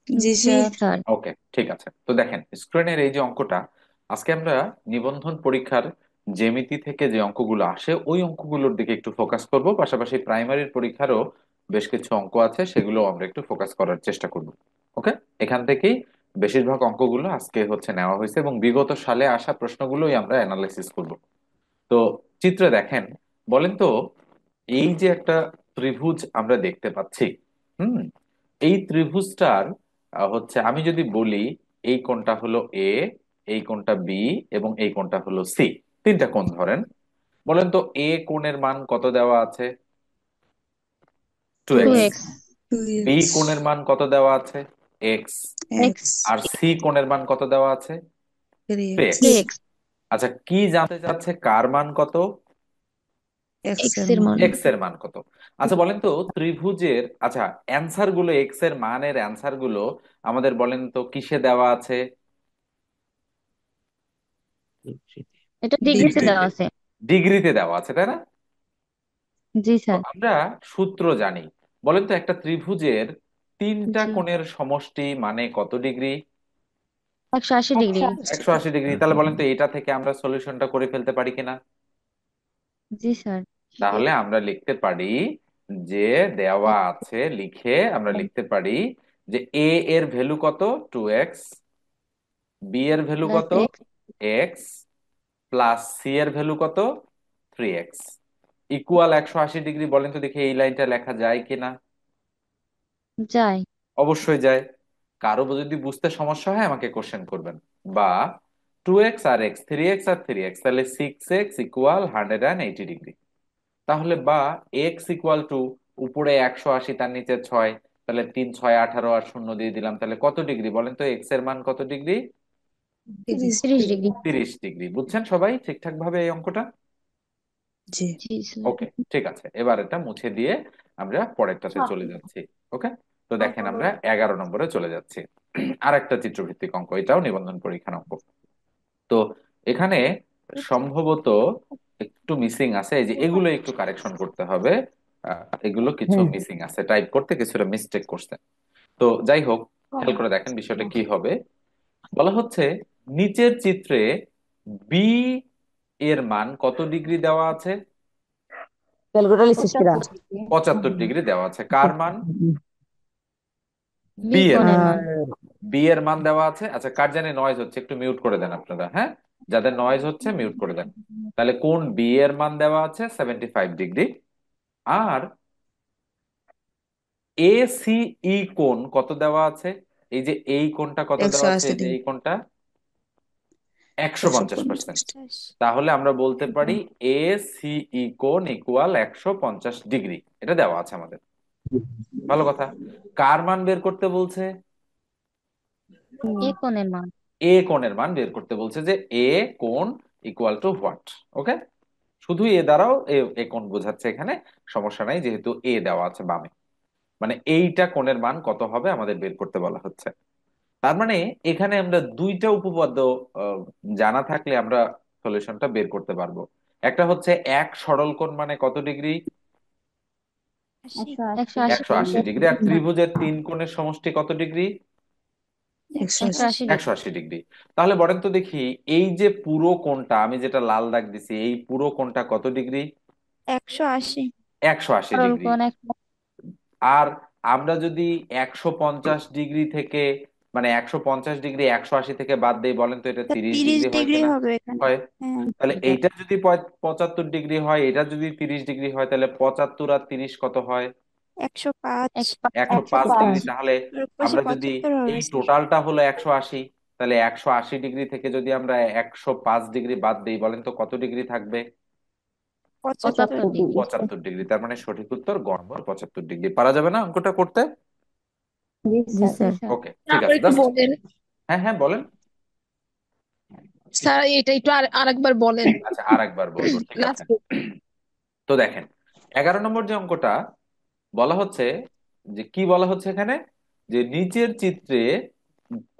জি জি sir. Sir. ওকে, ঠিক আছে। তো দেখেন স্ক্রিনের এই যে অঙ্কটা, আজকে আমরা নিবন্ধন পরীক্ষার জ্যামিতি থেকে যে অঙ্কগুলো আসে ওই অঙ্কগুলোর দিকে একটু ফোকাস করব, পাশাপাশি প্রাইমারির পরীক্ষারও বেশ কিছু অঙ্ক আছে, সেগুলো আমরা একটু ফোকাস করার চেষ্টা করব। ওকে, এখান থেকেই বেশিরভাগ অঙ্কগুলো আজকে হচ্ছে নেওয়া হয়েছে এবং বিগত সালে আসা প্রশ্নগুলোই আমরা অ্যানালাইসিস করব। তো চিত্রে দেখেন, বলেন তো, এই যে একটা ত্রিভুজ আমরা দেখতে পাচ্ছি, হুম, এই ত্রিভুজটার হচ্ছে আমি যদি বলি এই কোণটা হলো এ, এই কোণটা বি এবং এই কোণটা হলো সি, তিনটা কোণ ধরেন। বলেন তো এ কোণের মান কত দেওয়া আছে? Two two two x x two B x কোণের মান কত দেওয়া আছে? এক্স। এক্স এক্স আর সি কোণের মান কত দেওয়া আছে? Three three x x. Three x আচ্ছা, কি জানতে চাচ্ছে কার মান কত? এক্স এক্স এর এর মান। মান। এক্স এর মান কত? আচ্ছা বলেন তো ত্রিভুজের, আচ্ছা, অ্যান্সার গুলো, এক্স এর মানের অ্যান্সার গুলো আমাদের বলেন তো কিসে দেওয়া আছে? এটা ডিগ্রিতে দেওয়া ডিগ্রিতে। আছে। ডিগ্রিতে দেওয়া আছে, তাই না? জি তো স্যার। আমরা সূত্র জানি। বলেন তো একটা ত্রিভুজের তিনটা জি, কোণের সমষ্টি মানে কত ডিগ্রি? 180 ডিগ্রি। 180 ডিগ্রি। তাহলে বলেন তো এটা থেকে আমরা সলিউশনটা করে ফেলতে পারি কিনা? জি স্যার। তাহলে আমরা লিখতে পারি যে দেওয়া আছে, লিখে আমরা লিখতে পারি যে এ এর ভ্যালু কত? 2x, বি এর ভ্যালু প্লাস কত? এক্স। এক্স, প্লাস সি এর ভ্যালু কত? 3x, equal 180 degree. বলেন তো দেখি এই লাইনটা লেখা যায় কিনা? যায়। অবশ্যই যায়। কারো যদি বুঝতে সমস্যা হয় আমাকে কোশ্চেন করবেন। বা 2x আর এক্স, 3x আর 3x, তাহলে 6x ইকুয়াল 180 ডিগ্রি। তাহলে বা এক্স ইকুয়াল টু উপরে 180, তার নিচে 6, তাহলে 3 6 18 আর শূন্য দিয়ে দিলাম, তাহলে কত ডিগ্রি? বলেন তো এক্স এর মান কত ডিগ্রি? 30 30 ডিগ্রি। 30 ডিগ্রি। বুঝছেন সবাই ঠিকঠাক ভাবে এই অঙ্কটা? জি। জি স্যার। ওকে, ঠিক আছে। এবার এটা মুছে দিয়ে আমরা পরেরটাতে চলে যাচ্ছি। ওকে, তো দেখেন আমরা 11 নম্বরে চলে যাচ্ছি। আর একটা চিত্রভিত্তিক অঙ্ক, এটাও নিবন্ধন পরীক্ষার অঙ্ক। তো এখানে সম্ভবত একটু মিসিং আছে, এই যে এগুলো একটু কারেকশন করতে হবে। এগুলো কিছু মিসিং আছে, টাইপ করতে কিছুটা মিস্টেক করছে। তো যাই হোক, খেয়াল করে দেখেন বিষয়টা কি হবে। বলা হচ্ছে নিচের চিত্রে বি এর মান কত ডিগ্রি দেওয়া আছে? ক্যালকুলেটর লিখছিস কিরা? 75 ডিগ্রি দেওয়া আছে। কার মান? বি বি এর কোণের মান। মান। বি এর মান দেওয়া আছে। আচ্ছা, কার জানি নয়েজ হচ্ছে, একটু মিউট করে দেন আপনারা, হ্যাঁ, যাদের নয়েজ হচ্ছে মিউট করে দেন। তাহলে কোন বি এর মান দেওয়া আছে 75 degree. R A C E কোণ কত দেওয়া আছে? এই যে এই কোণটা কত একশো দেওয়া আছে, আশি এই যে এই ডিগ্রি কোণটা একশো একশো পঞ্চাশ পঞ্চাশ পার্সেন্ট তাহলে আমরা বলতে পারি এ সি ই কোণ ইকুয়াল 150 ডিগ্রি। এটা দেওয়া আছে আমাদের। ভালো কথা। কার মান বের করতে বলছে? এ কোণের মান। এ কোণের মান বের করতে বলছে, যে এ কোণ ইকুয়াল টু হোয়াট। ওকে, শুধু এ দ্বারাও এ কোণ বোঝাচ্ছে এখানে, সমস্যা নাই, যেহেতু এ দেওয়া আছে বামে। মানে এইটা কোণের মান কত হবে আমাদের বের করতে বলা হচ্ছে। তার মানে এখানে আমরা দুইটা উপপাদ্য আহ, জানা থাকলে আমরা সলিউশনটা বের করতে পারবো। একটা হচ্ছে এক সরল কোণ মানে কত ডিগ্রি? 180 ডিগ্রি। আর 180 ডিগ্রি। ত্রিভুজের তিন কোণের সমষ্টি কত ডিগ্রি? একশো একশো আশি আশি একশো ডিগ্রি আশি ডিগ্রি তাহলে বলেন তো দেখি, এই যে পুরো কোণটা আমি যেটা লাল দাগ দিছি, এই পুরো কোণটা কত ডিগ্রি? 180। 180 ডিগ্রি। সরল কোণ আর আমরা যদি 150 ডিগ্রি থেকে, মানে 150 ডিগ্রি 180 থেকে বাদ দেই, বলেন তো এটা তা 30 তিরিশ ডিগ্রি হয় ডিগ্রি কিনা? হবে এখানে। হয়। হ্যাঁ। তাহলে এইটা যদি 75 ডিগ্রি হয়, এটা যদি 30 ডিগ্রি হয়, তাহলে 75 আর 30 কত হয়? 105। 105 ডিগ্রি। তাহলে এর পাশে আমরা যদি, 75 হবে এই স্যার। টোটালটা হলো 180, তাহলে 180 ডিগ্রি থেকে যদি আমরা 105 ডিগ্রি বাদ দিই, বলেন তো কত ডিগ্রি থাকবে? 75। 75 ডিগ্রি। 75 ডিগ্রি। তার মানে সঠিক উত্তর গ নম্বর, 75 ডিগ্রি। পারা যাবে না অঙ্কটা করতে? জি স্যার। ওকে, ঠিক আবার আছে, একটু জাস্ট। বলেন হ্যাঁ হ্যাঁ বলেন। স্যার, এটা একটু আরেকবার বলেন আচ্ছা, আর একবার বলবো, ঠিক আছে। লাস্ট। তো দেখেন 11 নম্বর যে অঙ্কটা, বলা হচ্ছে যে কি বলা হচ্ছে এখানে, যে নিচের চিত্রে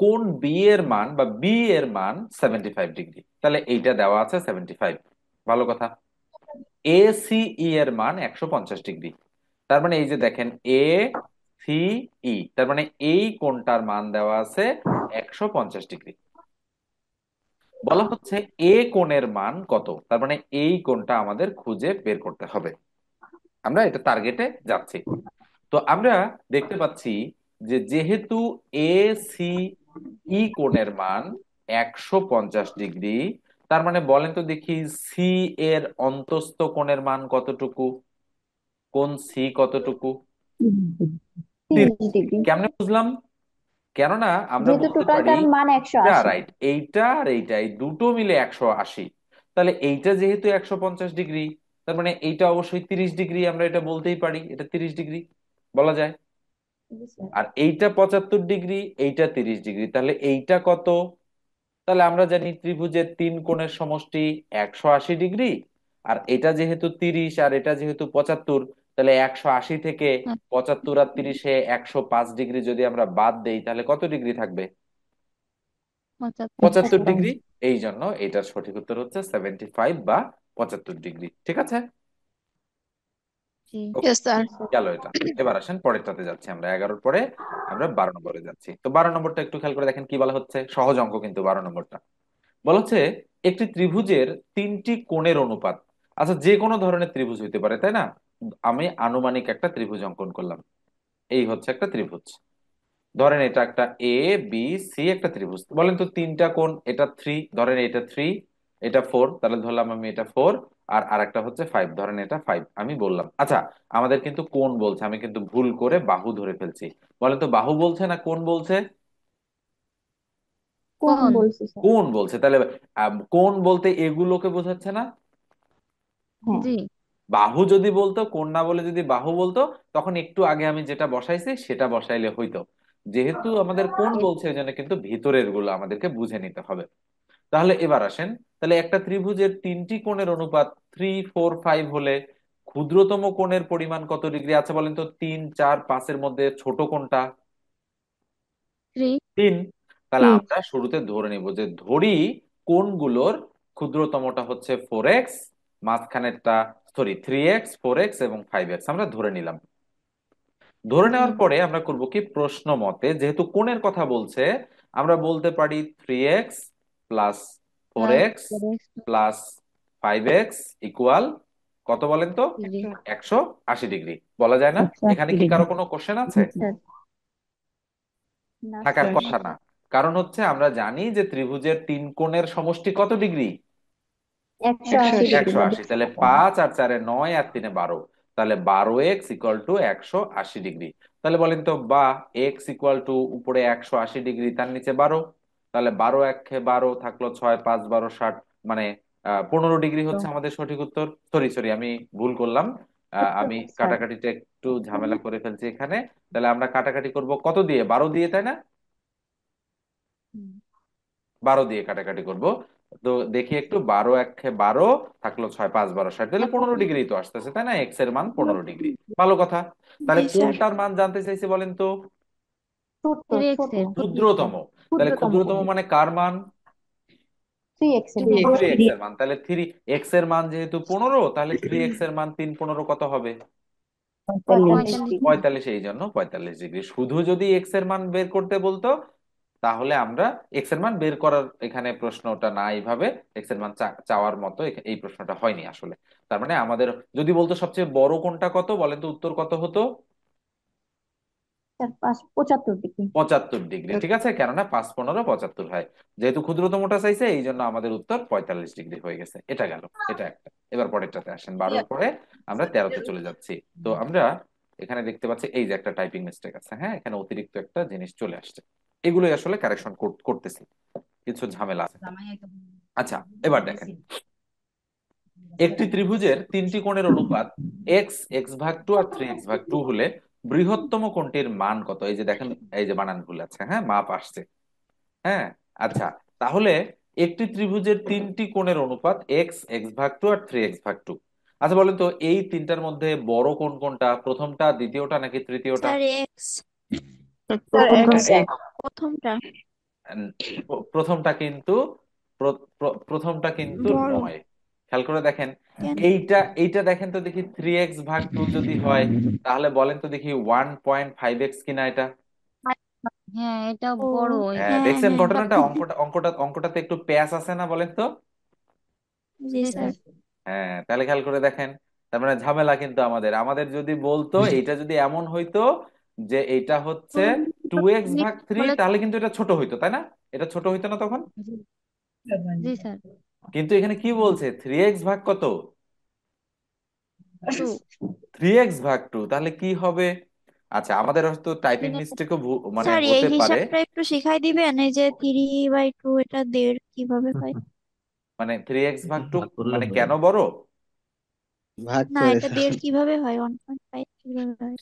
কোন বি এর মান বা বি এর মান 75 ডিগ্রি। তাহলে এইটা দেওয়া আছে 75। ভালো কথা। এ সি ই এর মান 150 ডিগ্রি। তার মানে এই যে দেখেন এ সি ই, তার মানে এই কোণটার মান দেওয়া আছে 150 ডিগ্রি। বলা হচ্ছে এ কোণের মান কত, তার মানে এই কোণটা আমাদের খুঁজে বের করতে হবে। আমরা এটা টার্গেটে যাচ্ছি। তো আমরা দেখতে পাচ্ছি যে যেহেতু এ সি ই কোণের মান 150 ডিগ্রি, তার মানে বলেন তো দেখি সি এর অন্তস্থ কোণের মান কতটুকু, কোণ সি কতটুকু? 30 ডিগ্রি। কেমনে বুঝলাম? কেননা আমরা যেহেতু বলতে পারি টোটালটার মান 180। রাইট, এইটা আর এইটা এই দুটো মিলে 180, তাহলে এইটা যেহেতু 150 ডিগ্রি, তার মানে এইটা অবশ্যই 30 ডিগ্রি, আমরা এটা বলতেই পারি এটা 30 ডিগ্রি বলা যায়। জি স্যার। আর এইটা 75 ডিগ্রি, এইটা 30 ডিগ্রি, তাহলে এইটা কত? তাহলে আমরা জানি ত্রিভুজের তিন কোণের সমষ্টি 180 ডিগ্রি, আর এটা যেহেতু 30 আর এটা যেহেতু 75, তাহলে 180 থেকে 75 আর 30-এ 105 ডিগ্রি যদি আমরা বাদ দেই তাহলে কত ডিগ্রি থাকবে? 75 ডিগ্রি। এই জন্য এটার সঠিক উত্তর হচ্ছে 75 বা 75 ডিগ্রি। ঠিক আছে, জি ওকে, ইয়েস স্যার। গেল এটা। এবার আসেন পরেরটাতে যাচ্ছি, আমরা 11-র পরে আমরা 12 নম্বরে যাচ্ছি। তো 12 নম্বরটা একটু খেয়াল করে দেখেন কি বলা হচ্ছে, সহজ অঙ্ক কিন্তু 12 নম্বরটা। বলা হচ্ছে একটি ত্রিভুজের তিনটি কোণের অনুপাত। আচ্ছা, যে কোনো ধরনের ত্রিভুজ হইতে পারে তাই না? আমি আনুমানিক একটা ত্রিভুজ অঙ্কন করলাম। এই হচ্ছে একটা ত্রিভুজ, ধরেন এটা একটা এ বি সি একটা ত্রিভুজ। বলেন তো তিনটা কোণ, এটা 3, ধরেন এটা 3, এটা 4, তাহলে ধরলাম আমি এটা 4, আর আরেকটা হচ্ছে 5, ধরেন এটা 5 আমি বললাম। আচ্ছা, আমাদের কিন্তু কোণ বলছে, আমি কিন্তু ভুল করে বাহু ধরে ফেলছি। বলেন তো বাহু বলছে না কোণ বলছে? কোন বলছি স্যার? কোণ বলছে, তাহলে কোণ বলতে এগুলোকে বোঝাচ্ছে না? হ্যাঁ। জি। বাহু যদি বলতো, কোণ না বলে যদি বাহু বলতো, তখন একটু আগে আমি যেটা বসাইছি সেটা বসাইলে হইতো। যেহেতু আমাদের কোণ বলছে এই জন্য কিন্তু ভিতরের গুলো আমাদেরকে বুঝে নিতে হবে। তাহলে এবার আসেন, তাহলে একটা ত্রিভুজের তিনটি কোণের অনুপাত 3, 4, 5 হলে ক্ষুদ্রতম কোণের পরিমাণ কত ডিগ্রি? আচ্ছা বলেন তো 3, 4, 5-এর মধ্যে ছোট কোণটা? 3। 3। তাহলে আমরা শুরুতে ধরে নিব যে ধরি কোণগুলোর ক্ষুদ্রতমটা হচ্ছে 4x, মাঝখানেরটা সরি 3x, 4x এবং 5x আমরা ধরে নিলাম। ধরে নেওয়ার পরে আমরা করব কি, প্রশ্ন মতে যেহেতু কোণের কথা বলছে, আমরা বলতে পারি 3x plus 4x plus 5x equal কত বলেন তো? 180 ডিগ্রি বলা যায় না? এখানে কি কারো কোনো কোশ্চেন আছে? না থাকার স্যার। কথা না, কারণ হচ্ছে আমরা জানি যে ত্রিভুজের তিন কোণের সমষ্টি কত ডিগ্রি? 180 ডিগ্রি। 180, তাহলে 5 আর 4-এ 9 আর 3-এ 12, তাহলে 12x ইকুয়াল টু 180 ডিগ্রি। তাহলে বলেন তো বা এক্স ইকুয়াল টু উপরে 180 ডিগ্রি, তার নিচে 12, তাহলে 12 1 12 থাকলো 6 5 12 60, মানে 15 ডিগ্রি হচ্ছে আমাদের সঠিক উত্তর। সরি সরি, আমি ভুল করলাম, আমি কাটাকাটিটা একটু ঝামেলা করে ফেলছি এখানে। তাহলে আমরা কাটাকাটি করব কত দিয়ে? 12 দিয়ে, তাই না? 12 দিয়ে কাটাকাটি করব। তো দেখি একটু, 12 1 12 থাকলো 6 5 12 60, তাহলে 15 ডিগ্রি তো আসতেছে তাই না? এক্স এর মান 15 ডিগ্রি। ভালো কথা। তাহলে জি স্যার। কোনটার মান জানতে চাইছে বলেন তো? ছোট ক্ষুদ্রতম। তাহলে ক্ষুদ্রতম মানে কার মান? 3x এর 3x এর মান। তাহলে 3x এর মান যেহেতু 15, তাহলে 3x এর মান 3 15 কত হবে? 45, এই জন্য 45 ডিগ্রি। শুধু যদি এক্স এর মান বের করতে বলতো তাহলে আমরা এক্স এর মান বের করার এখানে প্রশ্নটা না, এইভাবে এক্স এর মান চাওয়ার মতো এই প্রশ্নটা হয়নি আসলে। তার মানে আমাদের যদি বলতো সবচেয়ে বড় কোণটা কত বলেন তো, উত্তর কত হতো? 75 ডিগ্রি। 75 ডিগ্রি। ঠিক আছে, কেননা 5 15 75 হয়। যেহেতু ক্ষুদ্রতমটা চাইছে এই জন্য আমাদের উত্তর 45 ডিগ্রি হয়ে গেছে। এটা গেল, এটা একটা। এবার পরেরটাতে আসেন, 12-র পরে আমরা 13-তে চলে যাচ্ছি। তো আমরা এখানে দেখতে পাচ্ছি এই যে একটা টাইপিং মিস্টেক আছে, হ্যাঁ এখানে অতিরিক্ত একটা জিনিস চলে আসছে, এগুলোই আসলে কারেকশন করতেছি, কিছু ঝামেলা আছে। আচ্ছা, এবার দেখেন একটি ত্রিভুজের তিনটি কোণের অনুপাত এক্স, x/2 আর 3x/2 হলে বৃহত্তম কোণটির মান কত? এই যে দেখেন, এই যে বানান ভুল আছে, হ্যাঁ মাপ আসছে। হ্যাঁ, আচ্ছা, তাহলে একটি ত্রিভুজের তিনটি কোণের অনুপাত এক্স, x/2 আর 3x/2। আচ্ছা বলেন তো এই তিনটার মধ্যে বড় কোণ কোনটা? প্রথমটা, দ্বিতীয়টা নাকি তৃতীয়টা? Sir x. এই প্রথমটা প্রথমটা কিন্তু প্রথমটা কিন্তু বড়। নয়। খেয়াল করে দেখেন। কেন? এইটা এইটা দেখেন তো দেখি, 3x ভাগ 2 যদি হয়, তাহলে বলেন তো দেখি 1.5x কিনা এটা? হ্যাঁ, এটা ও, বড়। হ্যাঁ, হ্যাঁ দেখছেন হ্যাঁ ঘটনাটা? অঙ্কটাতে একটু প্যাচ আছে না, বলেন তো? জি জি স্যার। স্যার। হ্যাঁ, তাহলে খেয়াল করে দেখেন। তার মানে ঝামেলা কিন্তু আমাদের আমাদের যদি বলতো, এইটা যদি এমন হইতো যে এটা হচ্ছে 2x/3, বলে। তাহলে কিন্তু এটা ছোট হইতো, তাই না? এটা ছোট হইতো না তখন? জি জি স্যার। কিন্তু এখানে কি বলছে, 3x ভাগ কত? 2। 3x/2, তাহলে কি হবে? আচ্ছা, আমাদের হয়তো টাইপিং মিস্টেকও মানে স্যার এই হতে পারে। হিসাবটা একটু শিখাই দিবেন, এই যে 3/2 এটা 1.5 কিভাবে হয়? মানে 3x/2 ভাগ করলে মানে হয়, কেন বড়? ভাগ না, করে এটা স্যার। 1.5 কিভাবে হয়? 1.5 কিভাবে হয়?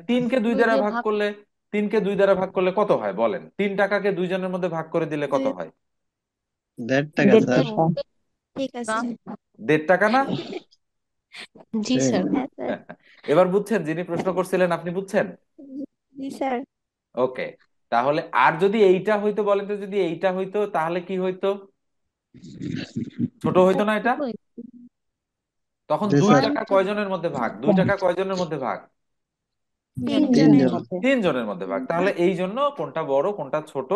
3কে 2 দুই দ্বারা দিয়ে ভাগ ভাগ। করলে, 3কে 2 দ্বারা ভাগ করলে কত হয় বলেন? 3 টাকাকে 2 জনের মধ্যে ভাগ করে দিলে কত দুই। হয়? 1.5 টাকা স্যার। ঠিক আছে। 1.5 টাকা না? জি হ্যাঁ। স্যার। হ্যাঁ স্যার। এবার বুঝছেন? যিনি প্রশ্ন করছিলেন আপনি বুঝছেন? জি স্যার। ওকে। তাহলে আর যদি এইটা হইতো, বলেন তো, যদি এইটা হইতো তাহলে কি হইতো? ছোট হইতো না এটা? তখন জি দুই স্যার। টাকা কয়জনের মধ্যে ভাগ? 2 টাকা কয়জনের মধ্যে ভাগ? 3 জনের। 3 জন। 3 জনের মধ্যে ভাগ। তাহলে এই জন্য কোনটা বড় কোনটা ছোট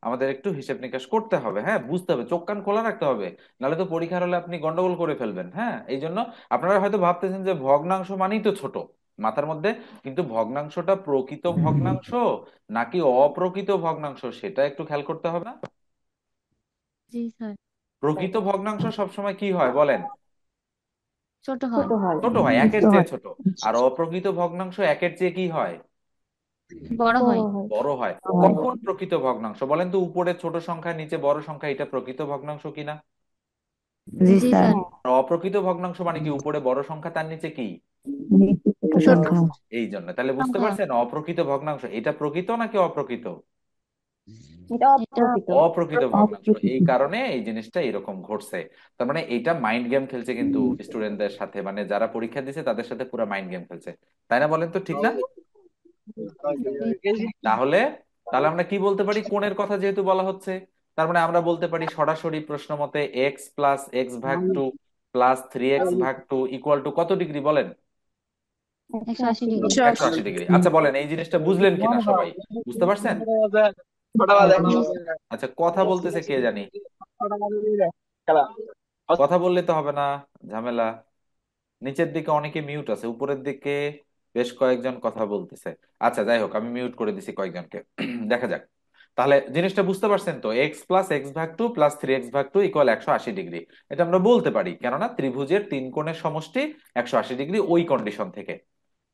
আমাদের একটু হিসেব নিকাশ করতে হবে, হ্যাঁ, বুঝতে হবে, চোখ কান খোলা রাখতে হবে। নাহলে তো পরীক্ষার হলে আপনি গন্ডগোল করে ফেলবেন। হ্যাঁ, এই জন্য আপনারা হয়তো ভাবতেছেন যে ভগ্নাংশ মানেই তো ছোট মাথার মধ্যে, কিন্তু ভগ্নাংশটা প্রকৃত ভগ্নাংশ নাকি অপ্রকৃত ভগ্নাংশ সেটা একটু খেয়াল করতে হবে না? জি স্যার। প্রকৃত ভগ্নাংশ সবসময় কি হয় বলেন? ছোট হয়। ছোট হয়, ছোট হয়, একের চেয়ে ছোট। আর অপ্রকৃত ভগ্নাংশ একের চেয়ে কি হয়? বড় বড় হয়। হয়। বড় হয়। কখন প্রকৃত ভগ্নাংশ বলেন তো? উপরে ছোট সংখ্যা নিচে বড় সংখ্যা, এটা প্রকৃত ভগ্নাংশ কিনা? জি স্যার। আর অপ্রকৃত ভগ্নাংশ মানে কি? উপরে বড় সংখ্যা তার নিচে কি? ছোট। এই জন্য তাহলে বুঝতে সংখ্যা। পারছেন, অপ্রকৃত ভগ্নাংশ এটা প্রকৃত নাকি অপ্রকৃত? এটা এটা অপ্রকৃত। অপ্রকৃত ভগ্নাংশ। এই কারণে এই জিনিসটা এরকম ঘটছে। তার মানে এইটা মাইন্ড গেম খেলছে কিন্তু স্টুডেন্টদের সাথে, মানে যারা পরীক্ষা দিছে তাদের সাথে পুরো মাইন্ড গেম খেলছে, তাই না? বলেন তো, ঠিক না? তাহলে তাহলে আমরা কি বলতে পারি? কোণের কথা যেহেতু বলা হচ্ছে, তার মানে আমরা বলতে পারি সরাসরি প্রশ্ন মতে x+x/2 plus 3x/2 equal to কত ডিগ্রি বলেন? 180 ডিগ্রি। 180 ডিগ্রি। আচ্ছা বলেন, এই জিনিসটা বুঝলেন কিনা সবাই? বুঝতে পারছেন? জি আচ্ছা, কথা বলতেছে কে জানি? কথা বললে তো হবে না, ঝামেলা। নিচের দিকে অনেকে মিউট আছে, উপরের দিকে বেশ কয়েকজন কথা বলতেছে। আচ্ছা যাই হোক, আমি মিউট করে দিছি কয়েকজনকে। দেখা যাক। তাহলে জিনিসটা বুঝতে পারছেন তো? x+x/2 plus 3x/2 equal 180 degree. এটা আমরা বলতে পারি, কেননা ত্রিভুজের তিন কোণের সমষ্টি 180 ডিগ্রি, ওই কন্ডিশন থেকে।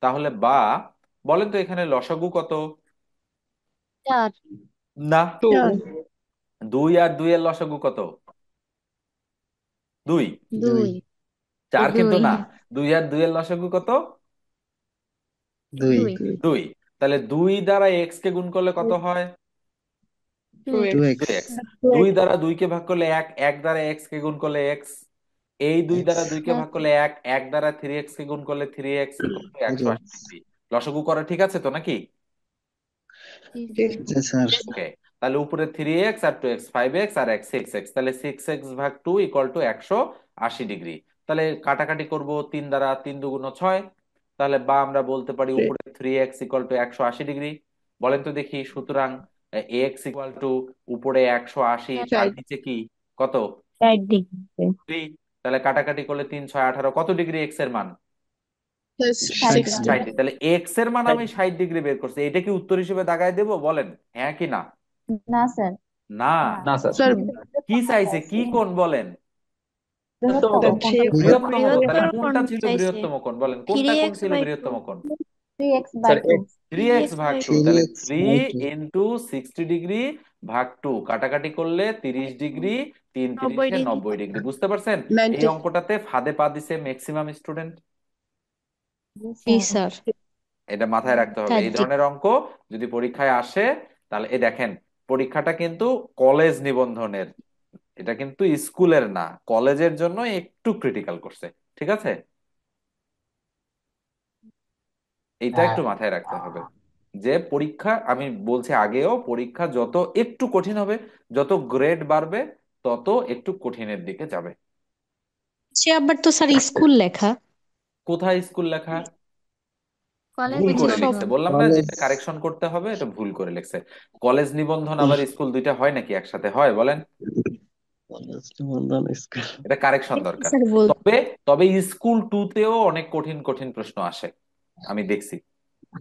তাহলে বা বলেন তো এখানে লসাগু কত? 4। না। 4। 2 আর 2 এর লসাগু কত? 2। 2। 4 কিন্তু 2। না। 2 আর 2 এর লসাগু কত? 2। 2। 2। তাহলে 2 দ্বারা এক্স কে গুণ করলে কত হয়? 2x। 2x। 2x। 2 দ্বারা 2 কে ভাগ করলে 1, 1 দ্বারা এক্স কে গুণ করলে এক্স। এই 2 দ্বারা 2 কে ভাগ করলে 1, 1 দ্বারা 3x কে গুণ করলে 3x ইকুয়াল টু 180 ডিগ্রি। লসাগু করা ঠিক আছে তো নাকি? জি স্যার। জি স্যার। ওকে। তাহলে উপরে 3x আর 2x, 5x আর x 6x, তাহলে 6x/2 ইকুয়াল টু 180 ডিগ্রি। তাহলে কাটাকাটি করব, 3 দ্বারা 3 দুগুণ 6। তাহলে বা আমরা বলতে পারি উপরে 3x ইকুয়াল টু 180 ডিগ্রি। বলেন তো দেখি, সুতরাং x ইকুয়াল টু উপরে 180, তার নিচে কি কত? 60 ডিগ্রি। 3। তাহলে কাটাকাটি করলে 3 6 18, কত ডিগ্রি x এর মান? 60। 60। তাহলে x এর মান আমি 60 ডিগ্রি বের করছি, এটা কি উত্তর হিসেবে দাগায় দেবো বলেন? হ্যাঁ কি না? না স্যার। না। স্যার, কি চাইছে, কি কোণ বলেন? বৃহত্তম কোণটা বৃহত্তম কোণ। তাহলে বৃহত্তর কোণ কোনটা ছিল চাইছে। বৃহত্তম কোণ বলেন? কোনটা কোণ ছিল 3x/2। বৃহত্তম কোণ? 3x/2। 3x/2। তাহলে 3 ইন্টু 60 ডিগ্রি ভাগ 2, কাটাকাটি করলে 30 ডিগ্রি, 3 90 30-এ ডিগ্রি। 90 ডিগ্রি। বুঝতে পারছেন? এই 90। অঙ্কটাতে ফাঁদে পা দিছে ম্যাক্সিমাম স্টুডেন্ট। জি স্যার। এটা মাথায় রাখতে হবে। এই ধরনের অঙ্ক যদি পরীক্ষায় আসে, তাহলে এই দেখেন, পরীক্ষাটা কিন্তু কলেজ নিবন্ধনের, এটা কিন্তু স্কুলের না, কলেজের জন্য একটু ক্রিটিক্যাল করছে। ঠিক আছে, এইটা একটু মাথায় রাখতে হবে যে পরীক্ষা, আমি বলছি আগেও, পরীক্ষা যত একটু কঠিন হবে, যত গ্রেড বাড়বে তত একটু কঠিনের দিকে যাবে। সে আবার তো স্যার স্কুল লেখা। কোথায় স্কুল লেখা? কলেজ ভুল ওই যে করে সব লিখছে, নিবন্ধন। বললাম না কলেজ যেটা কারেকশন করতে হবে এটা ভুল করে লিখছে। কলেজ নিবন্ধন আবার স্কুল দুইটা হয় নাকি একসাথে হয় বলেন? কলেজ নিবন্ধন স্কুল। এটা কারেকশন দরকার। স্যার বল। তবে তবে স্কুল টু তেও অনেক কঠিন কঠিন প্রশ্ন আসে, আমি দেখছি।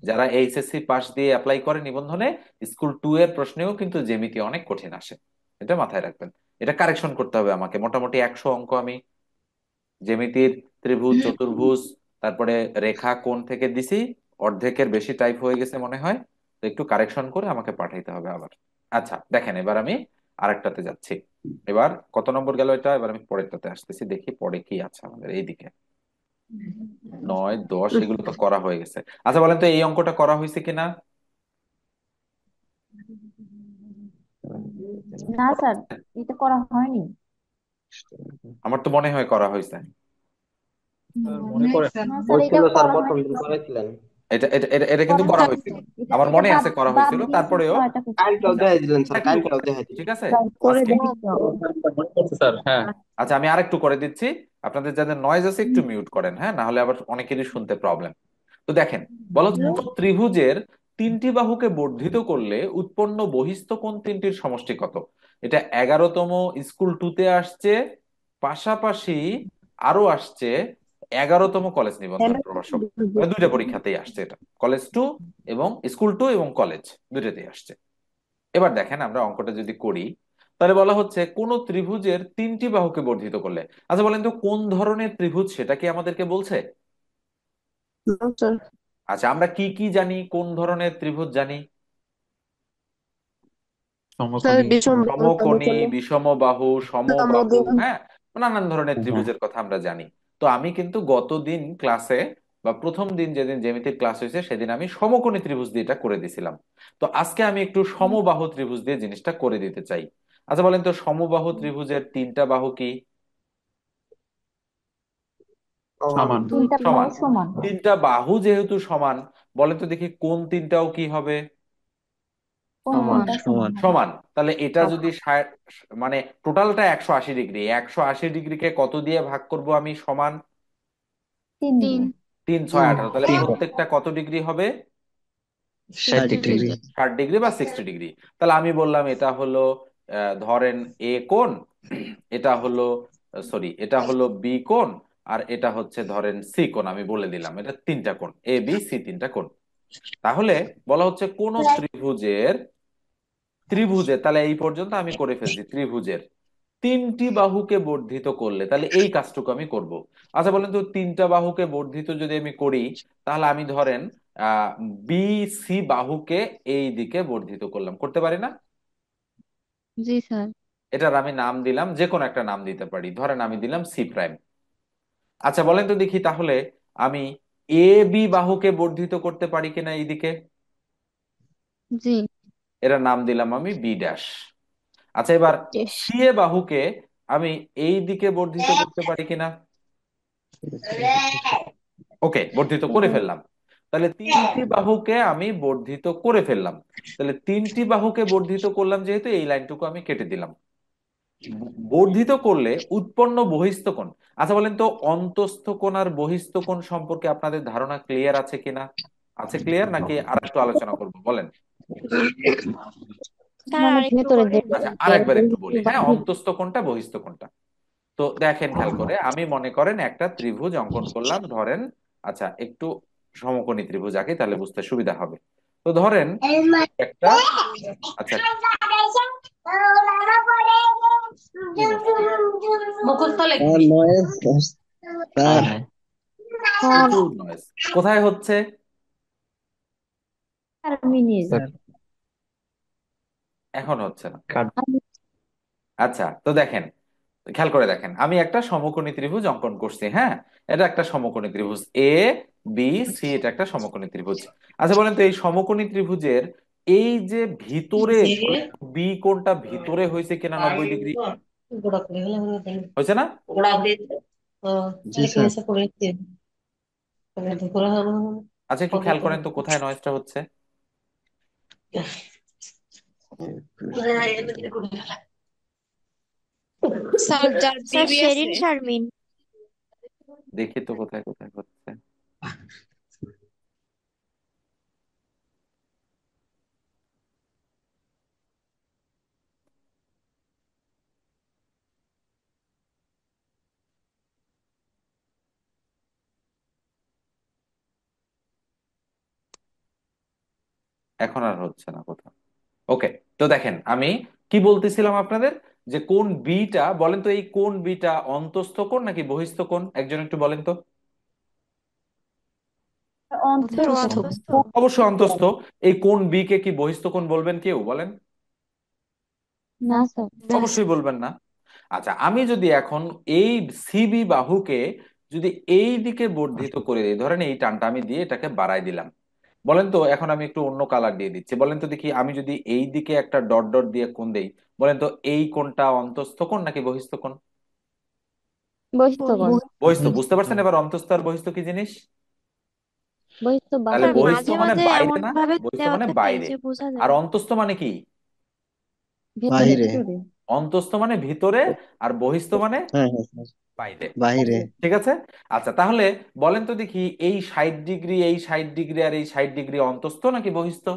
যারা এইচএসসি পাস দিয়ে অ্যাপ্লাই করে নিবন্ধনে, স্কুল টু এর প্রশ্নেও কিন্তু জ্যামিতি অনেক কঠিন আসে, এটা মাথায় রাখবেন। এটা কারেকশন করতে হবে আমাকে, মোটামুটি 100 অঙ্ক আমি জ্যামিতির ত্রিভুজ চতুর্ভুজ তারপরে রেখা কোণ থেকে দিছি, অর্ধেকের বেশি টাইপ হয়ে গেছে মনে হয়, তো একটু কারেকশন করে আমাকে পাঠাইতে হবে আবার। আচ্ছা দেখেন, এবার আমি আরেকটাতে যাচ্ছি। এবার কত নম্বর গেল এটা, এবার আমি পরেরটাতে আসতেছি, দেখি পরে কি আছে আমাদের এইদিকে। 9 10 এগুলো তো করা হয়ে গেছে। আচ্ছা বলেন তো এই অঙ্কটা করা হয়েছে কিনা? না স্যার, এটা করা হয়নি। আমার তো মনে হয় করা হয়েছে। মনে করেন না স্যার, এটা বলছিল স্যার করা প্রথম হয়নি। দিন করাইছিলেন। এটা এটা এটা এটা কিন্তু করা করা হয়নি হয়েছিল, স্যার। এটা আমার এটা মনে বাদ আছে করা বাদ হয়েছিল, দিয়েছি তারপরেও ছয়টা কালকেও কোশ্চেন। দেখাই দিলেন স্যার, একটু কালকেও করতে দেখাই হবে, দিলেন। ঠিক আছে করে আজকে। দেখি তো। স্যার হ্যাঁ। আচ্ছা আমি আরেকটু করে দিচ্ছি, আপনাদের যাদের নয়েজ আছে একটু মিউট করেন, হ্যাঁ, না হলে আবার অনেকেরই শুনতে প্রবলেম। তো দেখেন, বলো তো, ত্রিভুজের তিনটি বাহুকে বর্ধিত করলে উৎপন্ন বহিস্থ কোণ তিনটির সমষ্টি কত? এটা 11তম স্কুল টুতে আসছে, পাশাপাশি আরো আসছে 11তম কলেজ নিবন্ধন প্রভাষক, মানে দুইটা পরীক্ষাতেই আসছে এটা, কলেজ টু এবং স্কুল টু এবং কলেজ দুইটাতেই আসছে। এবার দেখেন আমরা অঙ্কটা যদি করি, তাহলে বলা হচ্ছে কোন ত্রিভুজের তিনটি বাহুকে বর্ধিত করলে। আচ্ছা বলেন তো কোন ধরনের ত্রিভুজ সেটা কি আমাদেরকে বলছে? স্যার আচ্ছা আমরা কি কি জানি, কোন ধরনের ত্রিভুজ জানি? স্যার বিষম সমকোণী, বিষমবাহু, সমবাহু, সমদ্বিবাহু। হ্যাঁ, নানান ধরনের ত্রিভুজের কথা আমরা জানি। তো আমি কিন্তু গতদিন ক্লাসে বা প্রথম দিন যেদিন জ্যামিতির ক্লাস হয়েছে সেদিন আমি সমকোণী ত্রিভুজ দিয়ে এটা করে দিছিলাম। তো আজকে আমি একটু সমবাহু ত্রিভুজ দিয়ে জিনিসটা করে দিতে চাই। আচ্ছা বলেন তো সমবাহু ত্রিভুজের তিনটা বাহু কি? সমান। তিনটা বাহু সমান। সমান। তিনটা বাহু যেহেতু সমান, বলেন তো দেখি কোন তিনটাও কি হবে? কোন সমান। কোনটা সমান সমান। হবে? সমান। তাহলে এটা যদি মানে টোটালটা 180 ডিগ্রি, 180 ডিগ্রিকে কত দিয়ে ভাগ করব আমি সমান? 3 তিন। দিয়ে। 3 6 18, তাহলে প্রত্যেকটা কত ডিগ্রি হবে? 60 ডিগ্রি। 60 ডিগ্রি বা 60 ডিগ্রি। তাহলে আমি বললাম এটা হলো ধরেন এ কোণ, এটা হলো, সরি এটা হলো বি কোণ, আর এটা হচ্ছে ধরেন সি কোণ। আমি বলে দিলাম এটা তিনটা কোণ, এ বি সি তিনটা কোণ। তাহলে বলা হচ্ছে কোন ত্রিভুজের ত্রিভুজের তাহলে এই পর্যন্ত আমি করে ফেলছি, ত্রিভুজের তিনটি বাহুকে বর্ধিত করলে, তাহলে এই কাজটুকু আমি করব। আচ্ছা বলেন তো তিনটা বাহুকে বর্ধিত যদি আমি করি, তাহলে আমি ধরেন আহ বি সি বাহুকে এই দিকে বর্ধিত করলাম, করতে পারি না? জি স্যার। এটার আমি নাম দিলাম, যে কোনো একটা নাম দিতে পারি, ধরেন আমি দিলাম সি প্রাইম। আচ্ছা বলেন তো দেখি তাহলে আমি এ বি বাহুকে বর্ধিত করতে পারি কিনা এইদিকে? জি। এটার নাম দিলাম আমি বি ড্যাশ। আচ্ছা এবার বেশ। সি এ বাহুকে আমি এই দিকে বর্ধিত করতে পারি কিনা? ওকে, বর্ধিত করে ফেললাম। তাহলে তিনটি বাহুকে আমি বর্ধিত করে ফেললাম। তাহলে তিনটি বাহুকে বর্ধিত করলাম যেহেতু, এই লাইনটুকু আমি কেটে দিলাম। বর্ধিত করলে উৎপন্ন বহিস্থ কোণ। আচ্ছা বলেন তো অন্তস্থ কোণ আর বহিস্থ কোণ সম্পর্কে আপনাদের ধারণা ক্লিয়ার আছে কিনা? আছে ক্লিয়ার নাকি আর একটু আলোচনা করব বলেন? স্যার মানে আরেকটু ভেতরে বলেন। যেতে আচ্ছা যে আরেকবার একটু বহিঃস্থ বলি, হ্যাঁ, বাহির। অন্তস্থ কোণটা বহিস্থ কোণটা। তো দেখেন খেয়াল করে, আমি মনে করেন একটা ত্রিভুজ অঙ্কন করলাম ধরেন, আচ্ছা একটু সমকোণী ত্রিভুজ আঁকি তাহলে বুঝতে সুবিধা হবে। তো ধরেন একটা, আচ্ছা কি মুশকিল? আর নয়েজ স্যার। স্যার, প্রচুর নয়েজ। কোথায় হচ্ছে? আর মিনিট। স্যার এখন হচ্ছে না। আমি আচ্ছা তো দেখেন, খেয়াল করে দেখেন, আমি একটা সমকোণী ত্রিভুজ অঙ্কন করছি, হ্যাঁ, এটা একটা সমকোণী ত্রিভুজ এ বি সি, এটা একটা সমকোণী ত্রিভুজ। আচ্ছা বলেন তো এই সমকোণী ত্রিভুজের এই যে ভিতরে বি কোণটা ভিতরে হয়েছে কিনা 90 ডিগ্রি? হয়েছে না? জি স্যার। আচ্ছা একটু খেয়াল করেন তো কোথায় নয়েজটা হচ্ছে। স্যার যার স্যার ডিবি আছে শেরিন শারমিন। দেখি তো কোথায় কোথায় হচ্ছে। এখন আর হচ্ছে না কোথাও। ওকে, তো দেখেন আমি কি বলতেছিলাম আপনাদের, যে কোন বিটা বলেন তো, এই কোন বিটা অন্তস্থ কোণ নাকি বহিস্থ কোণ, একজন একটু বলেন তো। স্যার অন্তস্থ। অন্তস্থ। অবশ্যই অন্তস্থ। এই কোন বি কে কি বহিস্থ কোণ বলবেন কেউ, বলেন? না স্যার। না অবশ্যই বলবেন না। আচ্ছা, আমি যদি এখন এই সিবি বাহুকে যদি এই দিকে বর্ধিত করে দিই, ধরেন এই টানটা আমি দিয়ে এটাকে বাড়াই দিলাম, বলেন তো এখন আমি একটু অন্য কালার দিয়ে দিচ্ছি, বলেন তো দেখি, আমি যদি এই দিকে একটা ডট ডট দিয়ে কোণ দেই, বলেন তো এই কোণটা অন্তস্থ কোণ নাকি বহিস্থ কোণ? বহিস্থগণ। বহিস্থ। বুঝতে পারছেন এবার অন্তস্থ আর বহিস্থ কি জিনিস? বহিস্থ তাহলে বাহু। স্যার বহিস্থ মাঝে মানে মাঝে বাইরে এমন না, ভাবে বহিস্থ দেওয়া মানে থাকে বাইরে। যে বোঝা আর যায় না। অন্তস্থ মানে কি? ভেতরে। বাহিরে। অন্তস্থ মানে ভিতরে, আর বহিস্থ মানে হ্যাঁ হ্যাঁ স্যার, বাইরে। বাহিরে। ঠিক আছে। আচ্ছা তাহলে বলেন তো দেখি, এই 60 ডিগ্রি, এই 60 ডিগ্রি আর এই 60 ডিগ্রি অন্তস্থ নাকি বহিস্থ?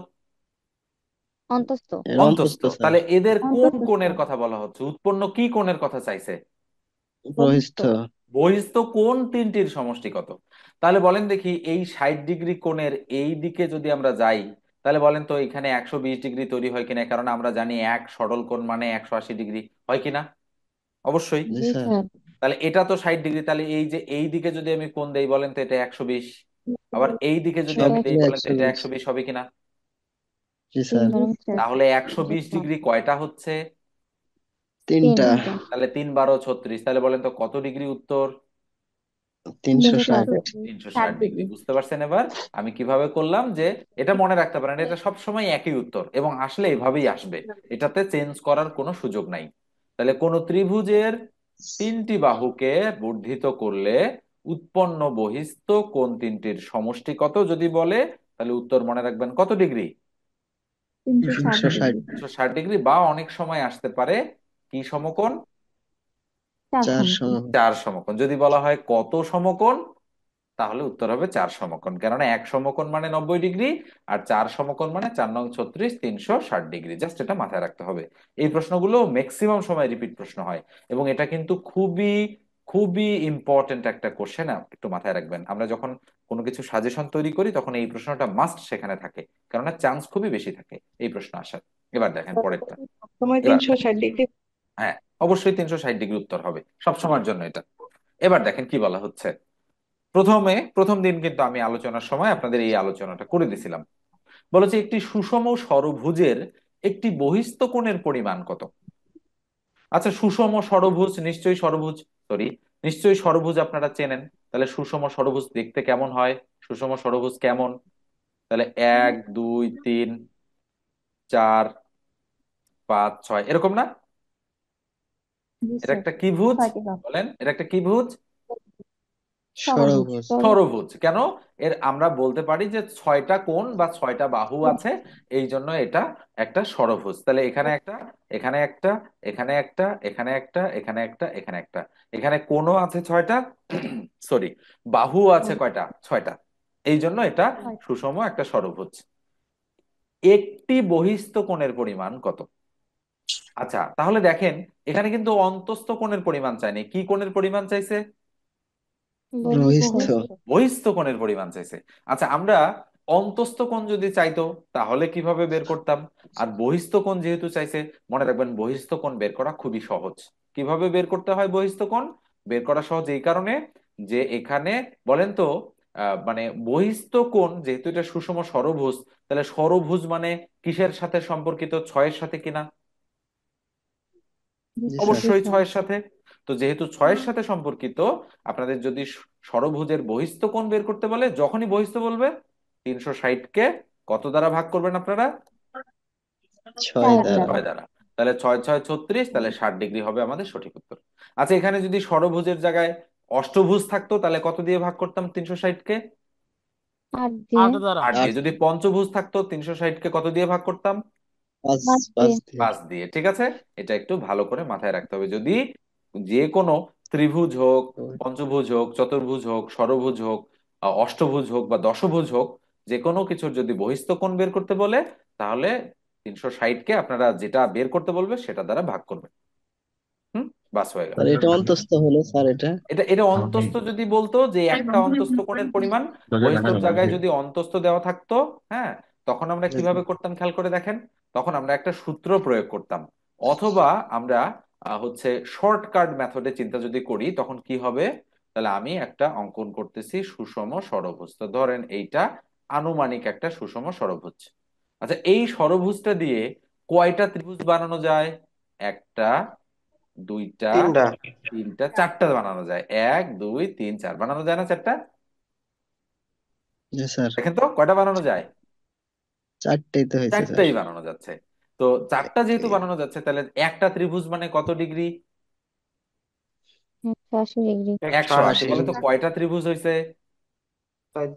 অন্তস্থ। এর অন্তস্থ। অন্তস্থ স্যার। তাহলে এদের কোন অন্তস্থ কোণের স্যার। কথা বলা হচ্ছে, উৎপন্ন কি কোণের কথা চাইছে? বহিস্থ। বহিস্থ। বহিস্থ কোণ তিনটির সমষ্টি কত? তাহলে বলেন দেখি, এই 60 ডিগ্রি কোণের এই দিকে যদি আমরা যাই, তাহলে বলেন তো এখানে 120 ডিগ্রি তৈরি হয় কিনা, কারণ আমরা জানি এক সরল কোণ মানে 180 ডিগ্রি, হয় কিনা? অবশ্যই। জি জি স্যার। স্যার। তাহলে এটা তো 60 ডিগ্রি, তাহলে এই যে এই দিকে যদি আমি কোণ দেই, বলেন তো এটা 120। আবার এই দিকে যদি সব আমি দেই, মিলে বলেন তো একশো এটা বিশ 120 হবে কিনা? জি তিন স্যার। বার স্যার। তাহলে 120 ডিগ্রি কয়টা হচ্ছে? তিনটা। তিনটা। তাহলে 3 × 12 = 36, তাহলে বলেন তো কত ডিগ্রি উত্তর? 360। 360 ডিগ্রি। বুঝতে পারছেন এবার আমি কিভাবে করলাম, যে এটা মনে রাখতে পারেন, এটা সব সময় একই উত্তর এবং আসলে এভাবেই আসবে, এটাতে চেঞ্জ করার কোনো সুযোগ নাই। তাহলে কোন ত্রিভুজের তিনটি বাহুকে বর্ধিত করলে উৎপন্ন বহিস্থ কোণ তিনটির সমষ্টি কত যদি বলে, তাহলে উত্তর মনে রাখবেন কত ডিগ্রি? 360 360। ডিগ্রি। 360 ডিগ্রি, বা অনেক সময় আসতে পারে কি সমকোণ? 4 4 সমকোণ। সমকোণ। 4 সমকোণ। যদি বলা হয় কত সমকোণ, তাহলে উত্তর হবে 4 সমকোণ, কেননা 1 সমকোণ মানে 90 ডিগ্রি, আর 4 সমকোণ মানে 4×9 = 36, 360 ডিগ্রি। জাস্ট এটা মাথায় রাখতে হবে। এই প্রশ্নগুলো ম্যাক্সিমাম সময় রিপিট প্রশ্ন হয়, এবং এটা কিন্তু খুবই খুবই ইম্পর্টেন্ট একটা কোশ্চেন, একটু মাথায় রাখবেন। আমরা যখন কোনো কিছু সাজেশন তৈরি করি তখন এই প্রশ্নটা মাস্ট সেখানে থাকে, কেননা চান্স খুবই বেশি থাকে এই প্রশ্ন আসার। এবার দেখেন পরেরটা। সময় এবার 360 ডিগ্রি। হ্যাঁ, অবশ্যই 360 ডিগ্রি উত্তর হবে সব সময়ের জন্য এটা। এবার দেখেন কি বলা হচ্ছে। প্রথম দিন কিন্তু আমি আলোচনার সময় আপনাদের এই আলোচনাটা করে দিছিলাম। বলেছে একটি সুষম ষড়ভুজের একটি বহিস্থ কোণের পরিমাণ কত? আচ্ছা, সুষম ষড়ভুজ নিশ্চয়ই ষড়ভুজ, সরি, নিশ্চয়ই ষড়ভুজ আপনারা চেনেন। তাহলে সুষম ষড়ভুজ দেখতে কেমন হয়? সুষম ষড়ভুজ কেমন? তাহলে 1 2 3 4 5 6 এরকম না? জি এটা স্যার। একটা কি ভুজ? 6টি বাহু। বলেন, এটা একটা কি ভুজ? ষড়ভুজ। ষড়ভুজ। ষড়ভুজ। কেন? এর আমরা বলতে পারি যে 6টা কোণ বা 6টা বাহু আছে, এই জন্য এটা একটা ষড়ভুজ। তাহলে এখানে একটা, এখানে একটা, এখানে একটা, এখানে একটা, এখানে একটা, এখানে একটা, এখানে কোণও আছে 6টা, সরি, বাহু আছে কয়টা? 6টা। এই জন্য এটা সুষম একটা ষড়ভুজ। একটি বহিস্থ কোণের পরিমাণ কত? আচ্ছা তাহলে দেখেন, এখানে কিন্তু অন্তস্থ কোণের পরিমাণ চাইনি, কি কোণের পরিমাণ চাইছে? বহিস্থ। বহিস্থ কোণের পরিমাণ চাইছে। আচ্ছা, আমরা অন্তস্থ কোণ যদি চাইতো তাহলে কিভাবে বের করতাম? আর বহিস্থ কোণ যেহেতু চাইছে, মনে রাখবেন বহিস্থ কোণ বের করা খুবই সহজ। কিভাবে বের করতে হয় বহিস্থ কোণ? বের করা সহজ এই কারণে যে এখানে বলেন তো, মানে বহিস্থ কোণ যেহেতু এটা সুষম ষড়ভুজ, তাহলে ষড়ভুজ মানে কিসের সাথে সম্পর্কিত? 6-এর সাথে কিনা? জি স্যার। অবশ্যই 6-এর সাথে। তো যেহেতু 6-এর সাথে সম্পর্কিত, আপনাদের যদি ষড়ভুজের বহিস্থ কোণ বের করতে বলে, যখনই বহিস্থ বলবে 360-কে কত দ্বারা ভাগ করবেন আপনারা? 6 4 দ্বারা। দ্বারা। 6 দ্বারা। তাহলে 6×6 = 36, তাহলে 60 ডিগ্রি হবে আমাদের সঠিক উত্তর। আচ্ছা, এখানে যদি ষড়ভুজের জায়গায় অষ্টভুজ থাকতো তাহলে কত দিয়ে ভাগ করতাম 360-কে? 8 দিয়ে। 8 8। দিয়ে। যদি পঞ্চভুজ থাকতো 360-কে কত দিয়ে ভাগ করতাম? 5। 5 দিয়ে। 5 দিয়ে। 5 দিয়ে। ঠিক আছে, এটা একটু ভালো করে মাথায় রাখতে হবে। যদি যে কোনো ত্রিভুজ হোক, ও, পঞ্চভুজ হোক, চতুর্ভুজ হোক, ষড়ভুজ হোক, অষ্টভুজ হোক বা দশভুজ হোক, যে কোনো কিছুর যদি বহিস্থ কোণ বের করতে বলে, তাহলে 360-কে আপনারা যেটা বের করতে বলবে সেটা দ্বারা ভাগ করবেন। হুম, বাস হয়ে গেল। স্যার এটা অন্তস্থ হলো স্যার এটা। এটা এটা অন্তস্থ যদি বলতো যে একটা অন্তস্থ কোণের পরিমাণ, বহিস্থর জায়গায় যদি অন্তস্থ দেওয়া থাকতো, হ্যাঁ, তখন আমরা জি কিভাবে করতাম খেয়াল করে দেখেন। তখন আমরা একটা সূত্র প্রয়োগ করতাম, অথবা আমরা হচ্ছে শর্টকাট মেথডে চিন্তা যদি করি, তখন কি হবে। তাহলে আমি একটা অঙ্কন করতেছি সুষম ষড়ভুজ, তো ধরেন এইটা আনুমানিক একটা সুষম ষড়ভুজ। আচ্ছা, এই ষড়ভুজটা দিয়ে কয়টা ত্রিভুজ বানানো যায়? একটা, দুইটা, তিনটা। তিনটা, চারটা বানানো যায়। এক, দুই, তিন, চার বানানো যায় না চারটা? জি স্যার, দেখেন তো কয়টা বানানো যায়। চারটেই তো হয়েছে স্যার। চারটাই বানানো যাচ্ছে। তো চারটা যেহেতু বানানো যাচ্ছে, তাহলে একটা ত্রিভুজ মানে কত ডিগ্রি? 180 ডিগ্রি। 180। 180 বলে তো ডিগ্রি। কয়টা ত্রিভুজ হয়েছে? চার।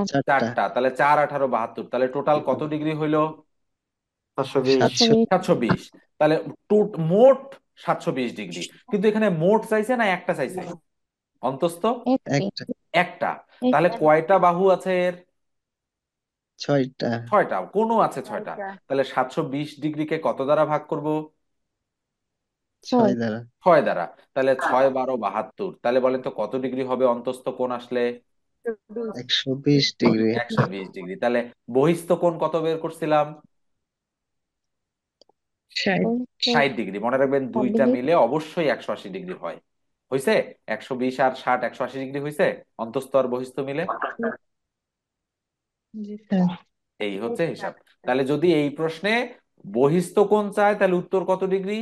চারটা। চারটা। তাহলে 4, 18, 72, তাহলে টোটাল কত ডিগ্রি হইলো? 700। 720। 720। তাহলে মোট 720 ডিগ্রি। কিন্তু এখানে মোট চাইছে না একটা চাইছে? অন্তস্থ একটি। একটা। একটা। তাহলে কয়টা বাহু আছে এর? 6টা। 6টা। কোনো আছে 6টা। তাহলে 720 ডিগ্রিকে কত দ্বারা ভাগ করব? 6 ছয়। দ্বারা। 6 দ্বারা। তাহলে 6, 12, 72। তাহলে বলেন তো কত ডিগ্রি হবে অন্তস্থ কোণ আসলে? 120 ডিগ্রি। 120 ডিগ্রি। তাহলে বহিস্থ কোণ কত বের করছিলাম? 60 ডিগ্রি। মনে রাখবেন, 60 দুইটা ডিগ্রি। মিলে অবশ্যই 180 ডিগ্রি হয়। হয়েছে? 120 আর 60, 180 ডিগ্রি হয়েছে অন্তস্থ আর বহিস্থ মিলে। জি স্যার। এই হচ্ছে হিসাব। তাহলে যদি এই প্রশ্নে বহিস্থ কোণ চায়, তাহলে উত্তর কত ডিগ্রি?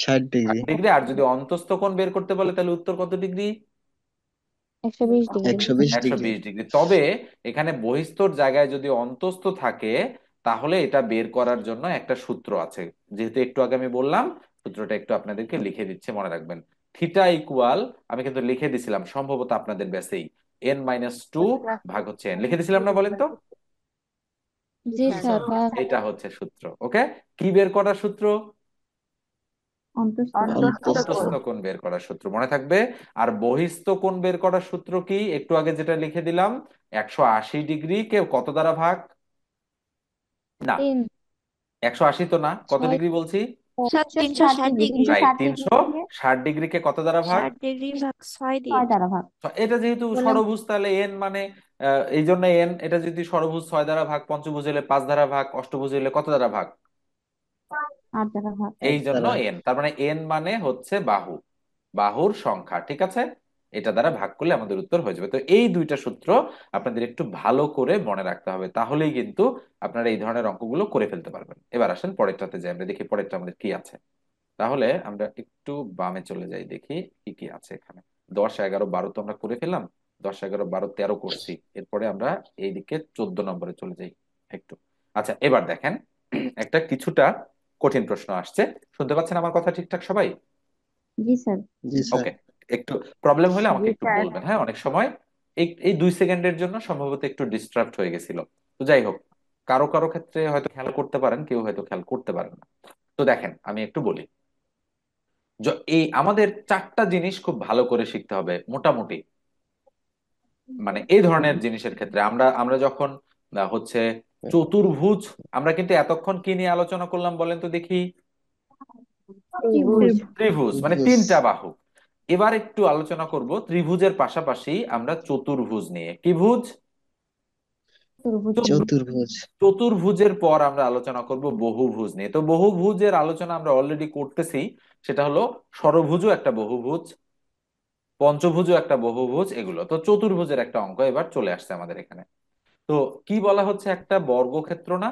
60 ডিগ্রি। 60 ডিগ্রি। আর যদি অন্তস্থ কোণ বের করতে বলে, তাহলে উত্তর কত ডিগ্রি? 120 ডিগ্রি। 120 ডিগ্রি। 120 ডিগ্রি। তবে এখানে বহিস্থর জায়গায় যদি অন্তস্থ থাকে, তাহলে এটা বের করার জন্য একটা সূত্র আছে। যেহেতু একটু আগে আমি বললাম, সূত্রটা একটু আপনাদেরকে লিখে দিচ্ছে, মনে রাখবেন। থিটা ইকুয়াল, আমি কিন্তু লিখে দিছিলাম সম্ভবত আপনাদের ব্যাসেই, n-2 ভাগ হচ্ছে n, লিখে দিছিলাম না বলেন তো? জি স্যার। এটা হচ্ছে সূত্র। ওকে, কি বের করার সূত্র? অন্তস্থ। অন্তস্থ কোণ বের করার সূত্র মনে থাকবে। আর বহিস্থ কোণ বের করার সূত্র কি? একটু আগে যেটা লিখে দিলাম, 180 ডিগ্রি কে কত দ্বারা ভাগ? না, 3। 180 তো না, কত 6। ডিগ্রি বলছি? Sir 360 degree. রাইট, 360 ডিগ্রিকে কত দ্বারা ভাগ? 60 ডিগ্রি ভাগ 6 দিয়ে। তো এটা যেহেতু বললাম ষড়ভুজ, তাহলে এন মানে এই জন্য এন, এটা যদি ষড়ভুজ 6 দ্বারা ভাগ, পঞ্চভুজ হলে 5 দ্বারা ভাগ, অষ্টভুজ হলে কত দ্বারা ভাগ? 8 দ্বারা ভাগ। এই 1 জন্য দ্বারা। এন। তার মানে এন মানে হচ্ছে বাহু, বাহুর সংখ্যা, ঠিক আছে? এটা দ্বারা ভাগ করলে আমাদের উত্তর হয়ে যাবে। তো এই দুইটা সূত্র আপনাদের একটু ভালো করে মনে রাখতে হবে, তাহলেই কিন্তু আপনারা এই ধরনের অঙ্কগুলো করে ফেলতে পারবেন। এবার আসেন পরেরটাতে যাই, আমরা দেখি পরেরটা আমাদের কি আছে। তাহলে আমরা একটু বামে চলে যাই, দেখি কি কি আছে এখানে। 10, 11, 12 তো আমরা করে ফেললাম। 10, 11, 12, 13 করছি। এরপরে আমরা এইদিকে 14 নম্বরে চলে যাই একটু। আচ্ছা, এবার দেখেন, একটা কিছুটা কঠিন প্রশ্ন আসছে। শুনতে পাচ্ছেন আমার কথা ঠিকঠাক সবাই? জি স্যার। জি স্যার। ওকে। একটু প্রবলেম হলে আমাকে একটু বলবেন, হ্যাঁ? অনেক সময় এই এই 2 সেকেন্ডের জন্য সম্ভবত একটু ডিস্ট্রাক্ট হয়ে গেছিল। তো যাই হোক, কারো কারো ক্ষেত্রে হয়তো খেয়াল করতে পারেন, কেউ হয়তো খেয়াল করতে পারেন না। তো দেখেন, আমি একটু বলি। এই আমাদের চারটা জিনিস খুব ভালো করে শিখতে হবে মোটামুটি। মানে এই ধরনের জিনিসের ক্ষেত্রে আমরা আমরা যখন হচ্ছে চতুর্ভুজ, আমরা কিন্তু এতক্ষণ কি নিয়ে আলোচনা করলাম বলেন তো দেখি? ত্রিভুজ। ত্রিভুজ মানে ত্রিভুজ। 3টা বাহু। এবার একটু আলোচনা করব ত্রিভুজের পাশাপাশি আমরা চতুর্ভুজ নিয়ে। কি ভুজ? চতুর্ভুজ। চতুর্ভুজ। চতুর্ভুজের পর আমরা আলোচনা করব বহুভুজ নিয়ে। তো বহুভুজের আলোচনা আমরা অলরেডি করতেছি। সেটা হলো ষড়ভুজও একটা বহুভুজ, পঞ্চভুজও একটা বহুভুজ, এগুলো তো চতুর্ভুজের একটা অঙ্ক এবার চলে আসছে আমাদের এখানে। তো কি বলা হচ্ছে, একটা বর্গক্ষেত্র না?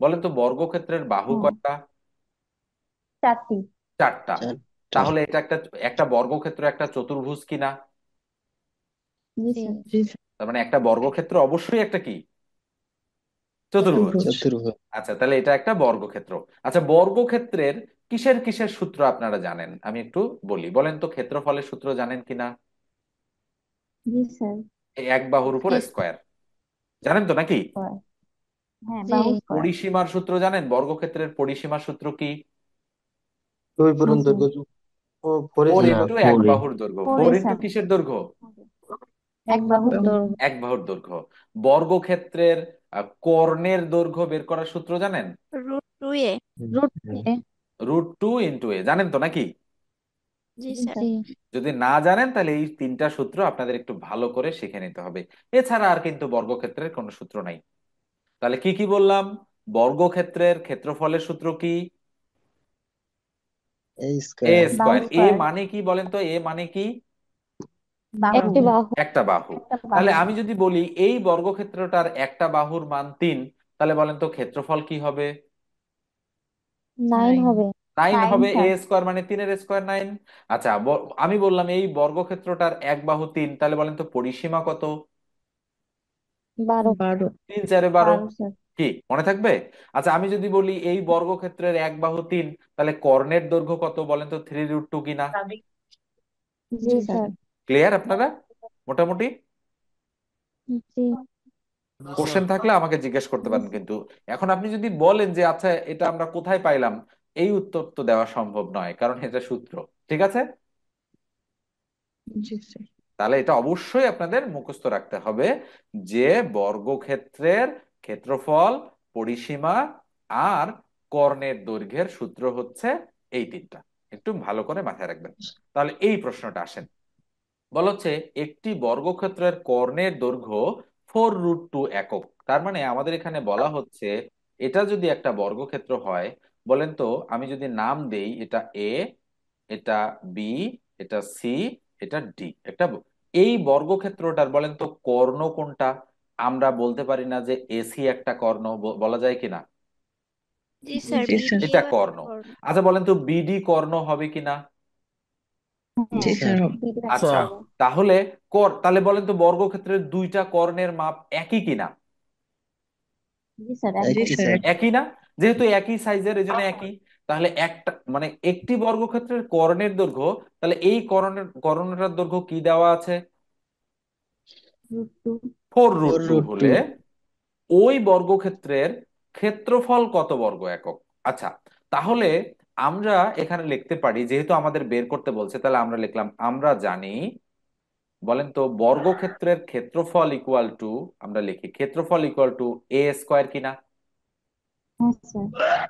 বলেন তো বর্গক্ষেত্রের বাহু হ্যাঁ। কয়টা? 4টি। 4টা। 4টা। তাহলে এটা একটা একটা বর্গক্ষেত্র একটা চতুর্ভুজ কিনা? জি জি। স্যার। তার মানে একটা বর্গক্ষেত্র অবশ্যই একটা কি? চতুর্ভুজ। চতুর্ভুজ। আচ্ছা, তাহলে এটা একটা বর্গক্ষেত্র। আচ্ছা, বর্গক্ষেত্রের কিসের কিসের সূত্র আপনারা জানেন? আমি একটু বলি, বলেন তো ক্ষেত্রফলের সূত্র জানেন কিনা? জি স্যার। এই এক বাহুর উপর Yes, স্কয়ার, জানেন তো নাকি? স্কয়ার। হ্যাঁ, জি। বাহু স্কয়ার। পরিসীমার সূত্র জানেন? বর্গক্ষেত্রের পরিসীমার সূত্র কি? 2 জি পূরণ স্যার। দৈর্ঘ্য যোগ ও ফোরে ফোর স্যার ইন্টু এক ফোরে বাহুর দৈর্ঘ্য, ফোর ফোর এ ইন্টু স্যার কিসের দৈর্ঘ্য? এক বাহুর দৈর্ঘ্য এক বাহুর দৈর্ঘ্য। বর্গক্ষেত্রের কর্ণের দৈর্ঘ্য বের করার সূত্র জানেন? √2a। রুট এ √2 × a, জানেন তো নাকি? জি স্যার। জি যদি না জানেন তাহলে এই তিনটা সূত্র আপনাদের একটু ভালো করে শিখে নিতে হবে। এছাড়া আর কিন্তু বর্গক্ষেত্রের কোনো সূত্র নাই। তাহলে কি কি বললাম? বর্গক্ষেত্রের ক্ষেত্রফলের সূত্র কি? এ এ স্কোয়ার বাহু স্কোয়ার। এ স্কোয়ার মানে কি বলেন তো? এ মানে কি? বাহু একটি বাহু একটা বাহু। একটা তাহলে বাহু আমি যদি বলি এই বর্গক্ষেত্রটার একটা বাহুর মান 3, তাহলে বলেন তো ক্ষেত্রফল কি হবে? 9 হবে। 9 9 হবে। এ স্যার স্কোয়ার মানে 3-এর স্কোয়ার 9। আচ্ছা, আমি বললাম এই বর্গক্ষেত্রটার এক বাহু 3, তাহলে বলেন তো পরিসীমা কত? 12। 3×4=12। 12 স্যার কি মনে থাকবে? আচ্ছা, আমি যদি বলি এই বর্গক্ষেত্রের এক বাহু 3, তাহলে কর্ণের দৈর্ঘ্য কত বলেন তো? 3√2 কিনা? জি জি স্যার স্যার। ক্লিয়ার আপনারা মোটামুটি? জি। কোশ্চেন থাকলে আমাকে জিজ্ঞেস করতে পারেন কিন্তু। এখন আপনি যদি বলেন যে আচ্ছা এটা আমরা কোথায় পাইলাম, এই উত্তর তো দেওয়া সম্ভব নয়, কারণ এটা সূত্র। ঠিক আছে? জি স্যার তাহলে এটা অবশ্যই আপনাদের মুখস্থ রাখতে হবে যে বর্গক্ষেত্রের ক্ষেত্রফল, পরিসীমা আর কর্ণের দৈর্ঘ্যের সূত্র হচ্ছে এই তিনটা। একটু ভালো করে মাথায় রাখবেন। তাহলে এই প্রশ্নটা আসেন, বলা হচ্ছে একটি বর্গক্ষেত্রের কর্ণের দৈর্ঘ্য 4√2 একক। তার মানে আমাদের এখানে বলা হচ্ছে এটা যদি একটা বর্গক্ষেত্র হয়, বলেন তো আমি যদি নাম দেই এটা এ, এটা বি, এটা সি, এটা ডি, এই বর্গক্ষেত্রটার বলেন তো কর্ণ কোনটা? আমরা বলতে পারি না যে এসি একটা কর্ণ, বলা যায় কিনা? জি স্যার, জি স্যার এটা বিডিও একটা কর্ণ। কর্ণ। আচ্ছা বলেন তো বিডি কর্ণ হবে কিনা? জি হ্যাঁ স্যার বিডি আচ্ছা, হবে তাহলে তাহলে বলেন তো বর্গক্ষেত্রের দুইটা কর্ণের মাপ একই কিনা? জি স্যার জি একই একই স্যার স্যার একই না? যেহেতু একই সাইজের এই জন্য একই। তাহলে একটা মানে একটি বর্গক্ষেত্রের কর্ণের দৈর্ঘ্য, তাহলে এই কর্ণটার দৈর্ঘ্য কি দেওয়া আছে? √2 four root four two root two হলে ওই বর্গক্ষেত্রের ক্ষেত্রফল কত বর্গ একক? আচ্ছা, তাহলে আমরা এখানে লিখতে পারি, যেহেতু আমাদের বের করতে বলছে, তাহলে আমরা লিখলাম আমরা জানি, বলেন তো বর্গক্ষেত্রের ক্ষেত্রফল ইকুয়াল টু, আমরা লিখি ক্ষেত্রফল ইকুয়াল টু এ স্কোয়ার কিনা? হ্যাঁ স্যার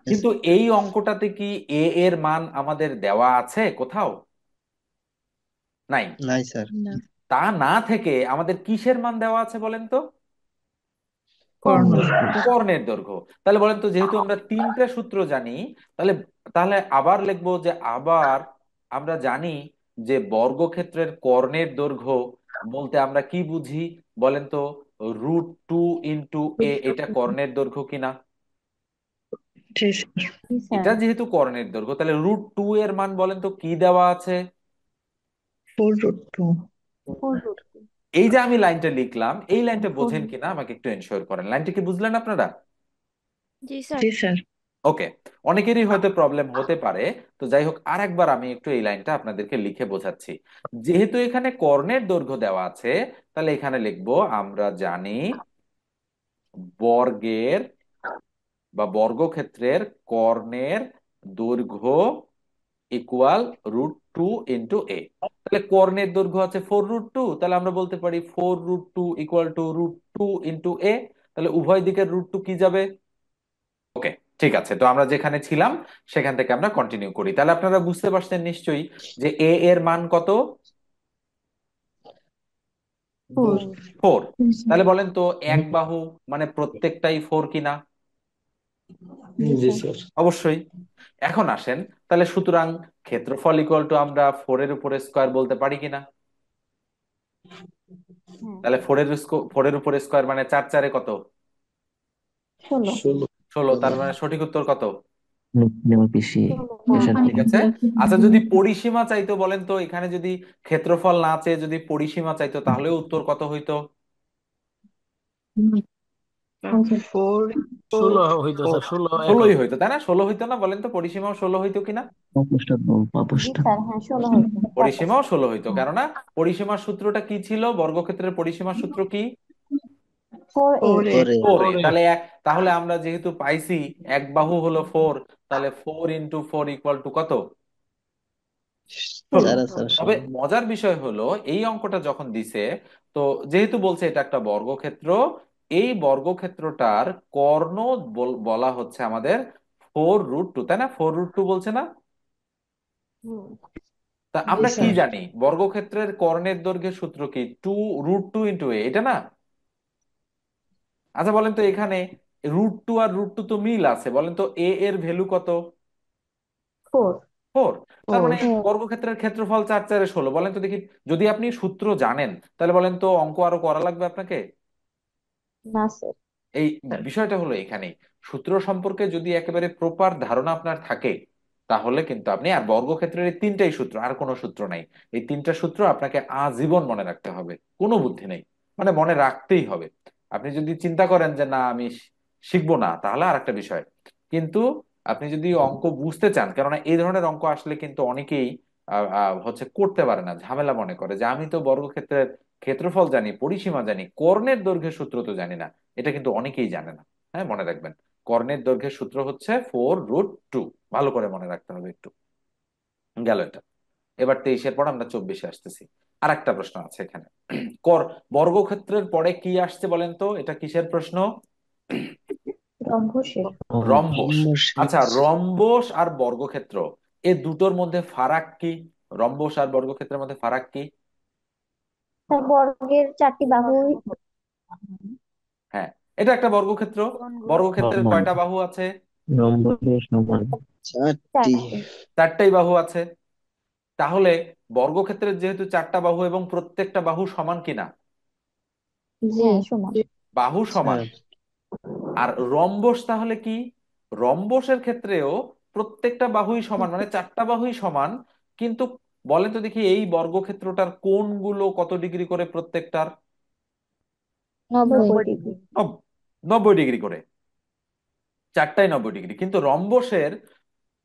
কিন্তু এই অঙ্কটাতে কি এ এর মান আমাদের দেওয়া আছে কোথাও? নাই। নাই স্যার না তা না থেকে আমাদের কিসের মান দেওয়া আছে বলেন তো? কর্ণ কর্ণের দৈর্ঘ্য। তাহলে বলেন তো যেহেতু আমরা তিনটা সূত্র জানি, তাহলে তাহলে আবার লিখবো যে আবার আমরা জানি যে বর্গক্ষেত্রের কর্ণের দৈর্ঘ্য বলতে আমরা কি বুঝি বলেন তো? √2 × এটা কর্ণের দৈর্ঘ্য কিনা? জি স্যার জি স্যার এটা যেহেতু কর্ণের দৈর্ঘ্য, তাহলে √2 এর মান বলেন তো কি দেওয়া আছে? 4√2 4√2 এই যে আমি লাইনটা লিখলাম, এই লাইনটা ফোর বোঝেন কিনা আমাকে একটু এনশিওর করেন। লাইনটা কি বুঝলেন আপনারা? জি স্যার। জি স্যার ওকে। অনেকেরই হয়তো প্রবলেম হতে পারে, তো যাই হোক আরেকবার আমি একটু এই লাইনটা আপনাদেরকে লিখে বোঝাচ্ছি। যেহেতু এখানে কর্ণের দৈর্ঘ্য দেওয়া আছে, তাহলে এখানে লিখবো আমরা জানি বর্গের বা বর্গক্ষেত্রের কর্ণের দৈর্ঘ্য ইকুয়াল √2 × a। তাহলে কর্ণের দৈর্ঘ্য আছে 4√2, তাহলে আমরা বলতে পারি 4√2 = √2 × a। তাহলে উভয় দিকের √2 কি যাবে? ওকে, ঠিক আছে। তো আমরা যেখানে ছিলাম সেখান থেকে আমরা কন্টিনিউ করি। তাহলে আপনারা বুঝতে পারছেন নিশ্চয়ই যে এ এর মান কত? 4 4। তাহলে বলেন তো এক বাহু মানে প্রত্যেকটাই 4 কিনা? জি জি স্যার স্যার। অবশ্যই। এখন আসেন, তাহলে সুতরাং ক্ষেত্রফল ইকুয়াল টু আমরা 4 এর উপরে স্কোয়ার বলতে পারি কিনা? হ্যাঁ তাহলে 4 এর উপরে স্কোয়ার মানে 4×4 কত? 16 ষোলো। 16। তার মানে সঠিক উত্তর কত? বেশি 16 ঠিক আছে। আচ্ছা, যদি পরিসীমা চাইতো বলেন তো, এখানে যদি ক্ষেত্রফল না চেয়ে যদি পরিসীমা চাইতো তাহলে উত্তর কত হইতো? 4 ষোলো হইতো স্যার, 16ই হইতো, তাই না? 16 হইতো না? বলেন তো পরিসীমাও 16 হইতো কিনা? জি স্যার হ্যাঁ 16 হয়েছে পরিসীমাও 16 হইতো, কেননা পরিসীমার সূত্রটা কি ছিল? বর্গক্ষেত্রের পরিসীমার সূত্র কি? 4a 4a 4a। তাহলে আমরা যেহেতু পাইছি এক বাহু হলো 4, তাহলে 4 × 4 = কত? ষোলো। 4 আর 4 তবে 16। মজার বিষয় হলো এই অঙ্কটা যখন দিছে, তো যেহেতু বলছে এটা একটা বর্গক্ষেত্র, এই বর্গক্ষেত্রটার কর্ণ বলা হচ্ছে আমাদের 4√2, তাই না? 4√2 বলছে না? হুম, তা জি আমরা কি স্যার। জানি বর্গক্ষেত্রের কর্ণের দৈর্ঘ্যের সূত্র কি? 2√2 × a, এটা না? আচ্ছা বলেন তো, এখানে √2 আর √2 তো মিল আছে, বলেন তো এ এর ভ্যালু কত? ফোর। 4। তার ফোর। মানে বর্গক্ষেত্রের ক্ষেত্রফল 4×4 = 16। বলেন তো দেখি, যদি আপনি সূত্র জানেন তাহলে বলেন তো অঙ্ক আরো করা লাগবে আপনাকে? না স্যার। এই বিষয়টা হলো এখানেই, সূত্র সম্পর্কে যদি একেবারে প্রপার ধারণা আপনার থাকে তাহলে কিন্তু আপনি, আর বর্গক্ষেত্রের এই তিনটাই সূত্র, আর কোনো সূত্র নাই, এই তিনটা সূত্র আপনাকে আজীবন মনে রাখতে হবে, কোনো বুদ্ধি নেই, মানে মনে রাখতেই হবে। আপনি যদি চিন্তা করেন যে না আমি শিখবো না, তাহলে আর একটা বিষয়, কিন্তু আপনি যদি অঙ্ক বুঝতে চান, কেননা এই ধরনের অঙ্ক আসলে কিন্তু অনেকেই হচ্ছে করতে পারে না, ঝামেলা মনে করে যে আমি তো বর্গক্ষেত্রের ক্ষেত্রফল জানি, পরিসীমা জানি, কর্ণের দৈর্ঘ্যের সূত্র তো জানি না। এটা কিন্তু অনেকেই জানে না। হ্যাঁ, মনে রাখবেন, কর্ণের দৈর্ঘ্যের সূত্র হচ্ছে 4√2। ভালো করে মনে রাখতে হবে একটু। গেল এটা। এবার 23-এর পর আমরা 24-এ আসতেছি। আর একটা প্রশ্ন আছে এখানে। কর বর্গক্ষেত্রের পরে কি আসছে বলেন তো, এটা কিসের প্রশ্ন? রম্বসের। রম্বস। রম্বসের। আচ্ছা, রম্বস আর বর্গক্ষেত্র, এ দুটোর মধ্যে ফারাক কি? রম্বস আর বর্গক্ষেত্রের মধ্যে ফারাক কি? তার বর্গের চারটি বাহু। হ্যাঁ, এটা একটা বর্গক্ষেত্র। কোনগুলো? বর্গক্ষেত্রের সমান, কয়টা বাহু আছে? রম্বসের সমান। 4টি। চারটি। 4টাই বাহু আছে। তাহলে বর্গক্ষেত্রের যেহেতু 4টা বাহু এবং প্রত্যেকটা বাহু সমান কিনা? জি সমান। বাহু সমান। স্যার আর রম্বস তাহলে কি? রম্বসের ক্ষেত্রেও প্রত্যেকটা বাহুই সমান, মানে 4টা বাহুই সমান, কিন্তু বলেন তো দেখি এই বর্গক্ষেত্রটার কোণগুলো কত ডিগ্রি করে প্রত্যেকটার? 90 ডিগ্রি। 90 ডিগ্রি করে। 4টাই 90 ডিগ্রি, কিন্তু রম্বসের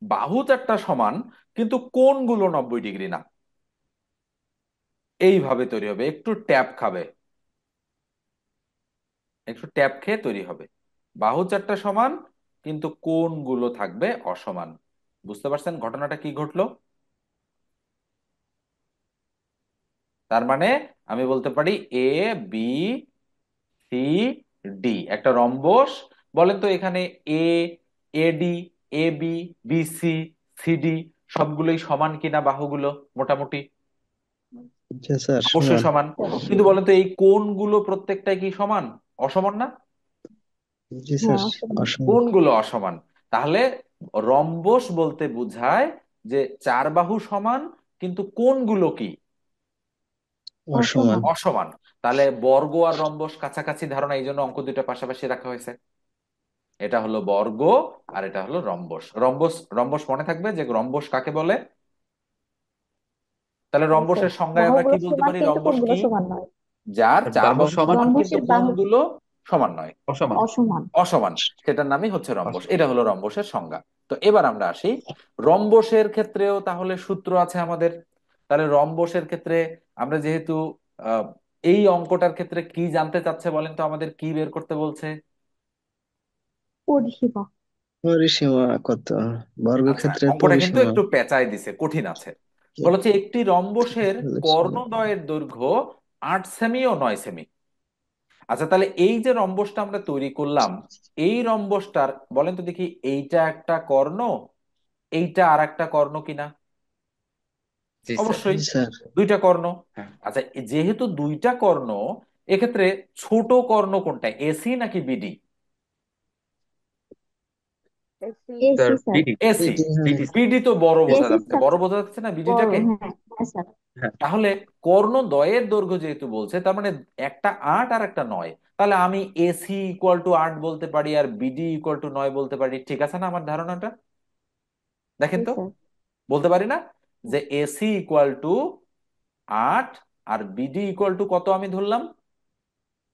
বাহু 4টা সমান, কিন্তু কোণগুলো 90 ডিগ্রি না। এইভাবে তৈরি হবে, একটু ট্যাপ খাবে, একটু ট্যাপ খেয়ে তৈরি হবে। বাহু 4টা সমান, কিন্তু কোণগুলো থাকবে অসমান। বুঝতে পারছেন ঘটনাটা কি ঘটলো? তার মানে আমি বলতে পারি এ বি সি ডি একটা রম্বস। বলেন তো এখানে এ এডি, A B, B C, CD সবগুলোই সমান কিনা বাহুগুলো? মোটামুটি জি স্যার অবশ্যই সমান। সমান। কিন্তু বলেন তো এই কোণগুলো প্রত্যেকটাই কি সমান? অসমান না? জি স্যার হ্যাঁ অসমান। অসমান। কোণগুলো অসমান। তাহলে রম্বস বলতে বোঝায় যে চার বাহু সমান, কিন্তু কোণগুলো কি? অসমান। অসমান। অসমান। তাহলে বর্গ আর রম্বস কাছাকাছি ধারণা, এই জন্য অঙ্ক দুইটা পাশাপাশি রাখা হয়েছে। এটা হলো বর্গ আর এটা হলো রম্বস। রম্বস রম্বস মনে থাকবে যে রম্বস কাকে বলে। তাহলে জি স্যার। রম্বসের সংজ্ঞায় আমরা কি বাহুগুলো বলতে সমান পারি? কিন্তু রম্বস কোণগুলো কি? সমান নয়। যার চার বাহু বাহু সমান সমান কিন্তু রম্বসের বাহু কোণগুলো সমান নয়, অসমান। অসমান। অসমান, সেটার নামই হচ্ছে রম্বস। এটা হলো রম্বসের সংজ্ঞা। তো এবার আমরা আসি, রম্বসের ক্ষেত্রেও তাহলে সূত্র আছে আমাদের। তাহলে রম্বসের ক্ষেত্রে আমরা যেহেতু আহ, এই অঙ্কটার ক্ষেত্রে কি জানতে চাচ্ছে বলেন তো, আমাদের কি বের করতে বলছে? পরিসীমা। পরিসীমা কত? আচ্ছা, বর্গক্ষেত্রের অঙ্কটা কিন্তু পরিসীমা। একটু পেঁচায় দিছে, কঠিন আছে। বলেছে একটি রম্বসের কর্ণদ্বয়ের দৈর্ঘ্য 8 সেমি ও 9 সেমি। আচ্ছা, তাহলে এই যে রম্বসটা আমরা তৈরি করলাম, এই রম্বসটার বলেন তো দেখি, এইটা একটা কর্ণ, এইটা আর একটা কর্ণ কিনা? জি স্যার। অবশ্যই জি স্যার। দুইটা কর্ণ। হ্যাঁ আচ্ছা, যেহেতু দুইটা কর্ণ, এক্ষেত্রে ছোট কর্ণ কোনটা, এসি নাকি BD? Sir, AC sir. BD. AC. এটি হ্যাঁ। বিডি। বিডি তো বড় বোঝা এসি যাচ্ছে, স্যার বড় বোঝা যাচ্ছে না বড়। বিডিটাকে? হ্যাঁ হ্যাঁ স্যার। হ্যাঁ তাহলে কর্ণদ্বয়ের দৈর্ঘ্য যেহেতু বলছে, তার মানে একটা 8 আর একটা 9, তাহলে আমি এসি ইকুয়াল টু 8 বলতে পারি আর বিডি ইকুয়াল টু 9 বলতে পারি। ঠিক আছে না আমার ধারণাটা? দেখেন জি তো, স্যার। বলতে পারি না যে এসি ইকুয়াল টু 8 আর বিডি ইকুয়াল টু কত আমি ধরলাম?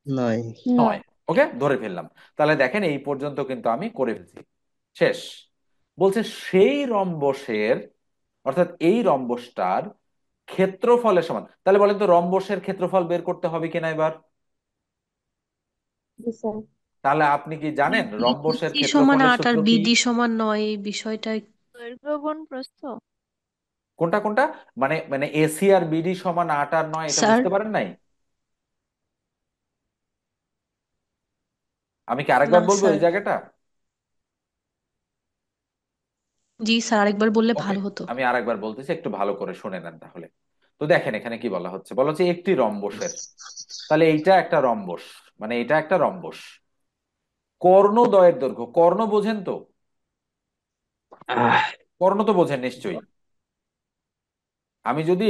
নয়। 9। ওকে, ধরে ফেললাম। তাহলে দেখেন এই পর্যন্ত কিন্তু আমি করে ফেলছি, শেষ। বলছে সেই রম্বসের, অর্থাৎ এই রম্বসটার ক্ষেত্রফলের সমান। তাহলে বলেন তো রম্বসের ক্ষেত্রফল বের করতে হবে কিনা এবার? জি স্যার। তাহলে আপনি কি জানেন রম্বসের এসি সমান ক্ষেত্রফলের 8 আর সূত্র কি? বিডি সমান 9 এই বিষয়টা দৈর্ঘ্য গুণ প্রস্থ। কোনটা কোনটা? মানে মানে এসি আর বিডি সমান 8 আর 9, এটা স্যার বুঝতে পারেন নাই? আমি কি না আরেকবার বলবো স্যার, এই জায়গাটা? জি স্যার আরেকবার বললে ওকে, ভালো হতো। আমি আরেকবার বলতেছি, একটু ভালো করে শুনে নেন তাহলে। তো দেখেন এখানে কি বলা হচ্ছে, বলা হচ্ছে একটি রম্বসের, তাহলে এইটা একটা রম্বস, মানে এটা একটা রম্বস, কর্ণদ্বয়ের দৈর্ঘ্য, কর্ণ বোঝেন তো? আহ কর্ণ তো বোঝেন নিশ্চয়ই। আমি যদি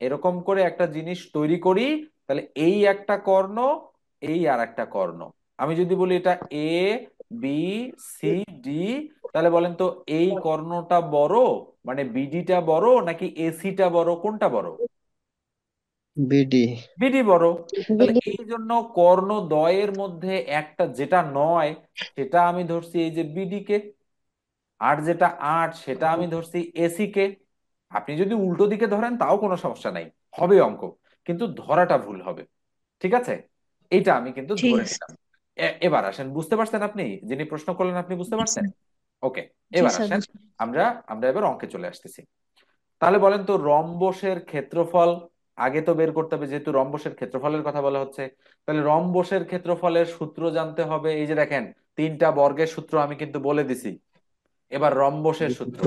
এরকম করে একটা জিনিস তৈরি করি, তাহলে এই একটা কর্ণ, এই আর একটা কর্ণ। আমি যদি বলি এটা এ, বি, সি, ডি, তাহলে বলেন তো এই কর্ণটা বড়, মানে বিডিটা বড় নাকি এসিটা বড়, কোনটা বড়? বিডি। বিডি বড়। তাহলে বিডি। এই জন্য কর্ণ দ্বয়ের মধ্যে একটা যেটা 9, সেটা আমি ধরছি এই যে বিডি কে, আর যেটা 8 সেটা আমি ধরছি এসি কে। আপনি যদি উল্টো দিকে ধরেন তাও কোনো সমস্যা নাই, হবে অঙ্ক, কিন্তু ধরাটা ভুল হবে। ঠিক আছে, এইটা আমি কিন্তু ঠিক ধরে আছে। নিলাম। এবার আসেন, বুঝতে পারছেন আপনি? যিনি প্রশ্ন করলেন আপনি বুঝতে জি পারছেন? স্যার। ওকে, জি এবার স্যার আসেন, বুঝলাম। আমরা আমরা এবার অঙ্কে চলে আসতেছি। তাহলে বলেন তো রম্বসের ক্ষেত্রফল আগে তো বের করতে হবে, যেহেতু রম্বসের ক্ষেত্রফলের কথা বলা হচ্ছে। তাহলে রম্বসের ক্ষেত্রফলের সূত্র জানতে হবে। এই যে দেখেন, 3টা বর্গের সূত্র আমি কিন্তু বলে দিছি। এবার রম্বসের সূত্র,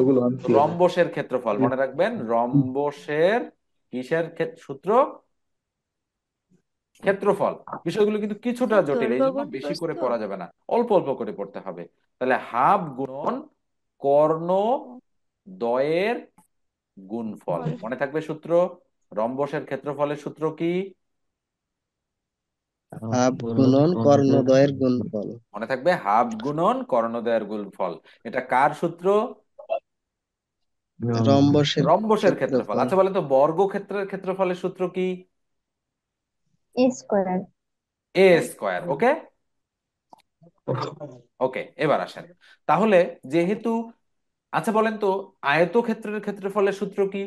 রম্বসের ক্ষেত্রফল মনে রাখবেন, রম্বসের কিসের সূত্র? ক্ষেত্রফল। বিষয়গুলো কিন্তু কিছুটা জটিল, এই দৈর্ঘ্য জন্য গুণ বেশি প্রস্থ। করে পড়া যাবে না, অল্প অল্প করে পড়তে হবে। তাহলে হাফ গুণন কর্ণ দ্বয়ের গুণফল, ফল। মনে থাকবে সূত্র। রম্বসের ক্ষেত্রফলের সূত্র কি? হাফ গুণন গুণন কর্ণদ্বয়ের কর্ণদ্বয়ের গুণফল। গুণফল। মনে থাকবে হাফ গুণন কর্ণদ্বয়ের গুণফল। এটা কার সূত্র? রম্বসের রম্বসের ক্ষেত্রফল। ক্ষেত্রফল। আচ্ছা বলেন তো বর্গক্ষেত্রের ক্ষেত্রফলের সূত্র কি? এ স্কোয়ার। এ স্কোয়ার। ওকে, ওকে, এবার আসেন তাহলে, যেহেতু, আচ্ছা বলেন তো আয়তক্ষেত্রের ক্ষেত্রফলের সূত্র কি?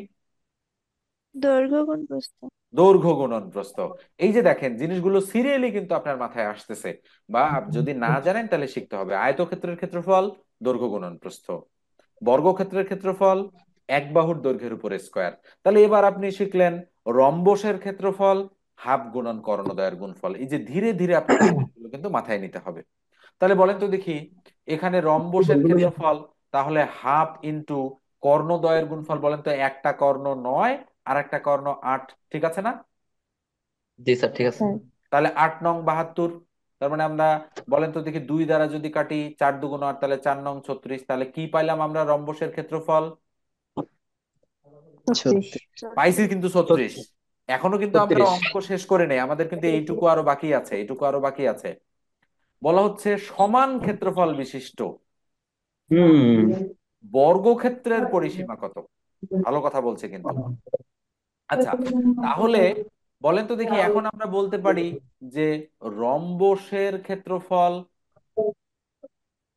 দৈর্ঘ্য গুণ প্রস্থ। দৈর্ঘ্য গুণন প্রস্থ। এই যে দেখেন, জিনিসগুলো সিরিয়ালি কিন্তু আপনার মাথায় আসতেছে, বা যদি না জানেন তাহলে শিখতে হবে। আয়তক্ষেত্রের ক্ষেত্রফল দৈর্ঘ্য গুণন প্রস্থ, বর্গক্ষেত্রের ক্ষেত্রফল এক বাহুর দৈর্ঘ্যের উপর স্কোয়ার। তাহলে এবার আপনি শিখলেন রম্বসের ক্ষেত্রফল হাফ গুণন কর্ণদ্বয়ের গুণফল। এই যে ধীরে ধীরে আপনাকে জিনিসগুলো কিন্তু মাথায় নিতে হবে। তাহলে বলেন তো দেখি, এখানে রম্বসের ক্ষেত্রফল তাহলে হাফ ইন্টু কর্ণদ্বয়ের গুণফল, বলেন তো একটা কর্ণ 9 আর একটা কর্ণ 8, ঠিক আছে না? জি স্যার ঠিক আছে। স্যার। তাহলে 8 নং 72, তার মানে আমরা, বলেন তো দেখি 2 দ্বারা যদি কাটি, 4 2 8, তাহলে 4 নং 36, তাহলে কি পাইলাম আমরা রম্বসের ক্ষেত্রফল? 36। 36। পাইছি কিন্তু 36। এখনো কিন্তু আমরা 36। অঙ্ক শেষ করে নেই, আমাদের কিন্তু এইটুকু আরো বাকি আছে, এইটুকু আরো বাকি আছে। বলা হচ্ছে সমান ক্ষেত্রফল বিশিষ্ট হুম। বর্গক্ষেত্রের পরিসীমা কত? ভালো কথা বলছে কিন্তু। আচ্ছা, তাহলে বলেন তো দেখি, এখন আমরা বলতে পারি যে রম্বসের ক্ষেত্রফল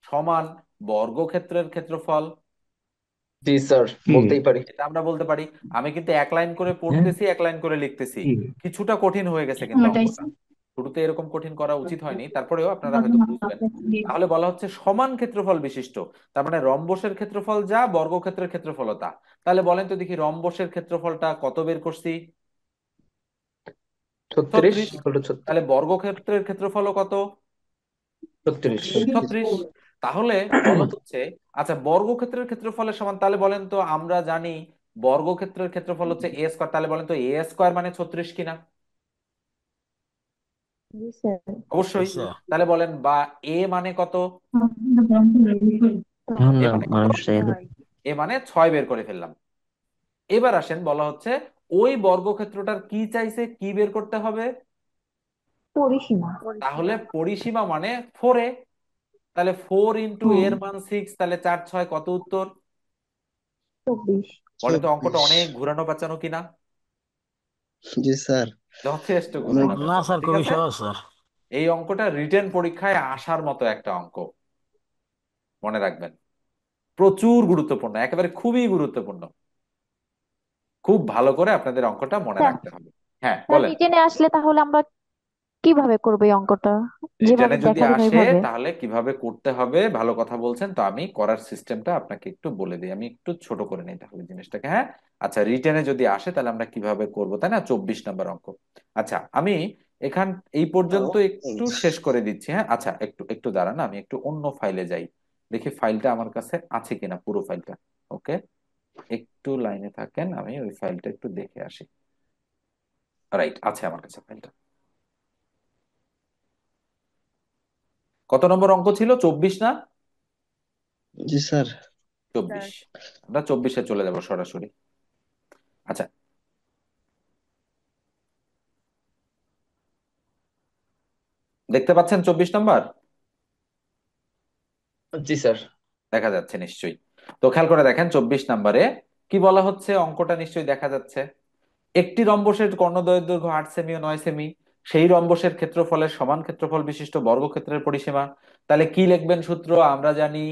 সমান বর্গক্ষেত্রের ক্ষেত্রফল, জি স্যার বলতেই পারি। এটা আমরা বলতে পারি। আমি কিন্তু এক লাইন করে হ্যাঁ পড়তেছি, এক লাইন করে লিখতেছি। কি? কিছুটা কঠিন হয়ে গেছে কিন্তু অঙ্কটা, শুরুতে এরকম কঠিন করা উচিত হয়নি, তারপরেও আপনারা হয়তো বুঝবেন। তাহলে বলা হচ্ছে সমান ক্ষেত্রফল বিশিষ্ট, তার মানে রম্বসের ক্ষেত্রফল যা, বর্গক্ষেত্রের ক্ষেত্রফল তা। তাহলে বলেন তো দেখি রম্বসের ক্ষেত্রফলটা কত বের করছি? 36 36। Equal to 36। তাহলে বর্গক্ষেত্রের ক্ষেত্রফলও কত? 36। 36। তাহলে বলা হচ্ছে, আচ্ছা বর্গক্ষেত্রের ক্ষেত্রফলের সমান, তাহলে বলেন তো আমরা জানি বর্গক্ষেত্রের ক্ষেত্রফল হচ্ছে এ স্কোয়ার, তাহলে বলেন তো এ স্কোয়ার মানে 36 কিনা? জি স্যার। অবশ্যই। তাহলে বলেন বা এ মানে কত? এখন এ না মানে কত? মানুষ চাইলে এ মানে 6 বের করে ফেললাম। এবার আসেন, বলা হচ্ছে ওই বর্গক্ষেত্রটার কি চাইছে, কি বের করতে হবে? পরিসীমা। তাহলে পরিসীমা মানে 4a। তাহলে 4 ইন্টু হ্যাঁ। এর মান 6, তাহলে 4 6 কত উত্তর? 24। বলেন তো অঙ্কটা 24। অনেক ঘুরানো পেঁচানো কিনা? জি স্যার। যথেষ্ট অনেক। ঘুরানো পেঁচানো, ঠিক আছে। এই অঙ্কটা রিটেন পরীক্ষায় আসার মতো একটা অঙ্ক, মনে রাখবেন। প্রচুর গুরুত্বপূর্ণ, একেবারে খুবই গুরুত্বপূর্ণ। খুব ভালো করে আপনাদের অঙ্কটা মনে স্যার, রাখতে হবে। হ্যাঁ স্যার বলেন। রিটেনে আসলে তাহলে আমরা কিভাবে করবে এই অঙ্কটা? যেভাবে রিটার্নে যদি দেখালেন আসে ওইভাবে? তাহলে কিভাবে করতে হবে, ভালো কথা বলছেন। তো আমি করার সিস্টেমটা আপনাকে একটু বলে দিই, আমি একটু ছোট করে নিই তাহলে জিনিসটাকে। হ্যাঁ, আচ্ছা, রিটার্নে যদি আসে তাহলে আমরা কিভাবে করব, তাই না? 24 নম্বর অঙ্ক। আচ্ছা, আমি এখান এই পর্যন্ত একটু শেষ করে দিচ্ছি। হ্যাঁ, আচ্ছা, একটু একটু দাঁড়ান, আমি একটু অন্য ফাইলে যাই, দেখি ফাইলটা আমার কাছে আছে কিনা, পুরো ফাইলটা। ওকে, একটু লাইনে থাকেন, আমি ওই ফাইলটা একটু দেখে আসি। রাইট, আছে আমার কাছে ফাইলটা। কত নম্বর অঙ্ক ছিল, 24 না? জি স্যার। 24। আমরা 24-এ চলে যাব সরাসরি। আচ্ছা, দেখতে পাচ্ছেন 24 নম্বর? জি স্যার। দেখা যাচ্ছে নিশ্চয়ই। তো খেয়াল করে দেখেন 24 নম্বরে কি বলা হচ্ছে, অঙ্কটা নিশ্চয়ই দেখা যাচ্ছে। একটি রম্বসের কর্ণদ্বয়ের দৈর্ঘ্য 8 সেমি ও 9 সেমি, সেই রম্বসের ক্ষেত্রফলের সমান ক্ষেত্রফল বিশিষ্ট বর্গক্ষেত্রের পরিসীমা। তাহলে কি লিখবেন সূত্র? আমরা জানি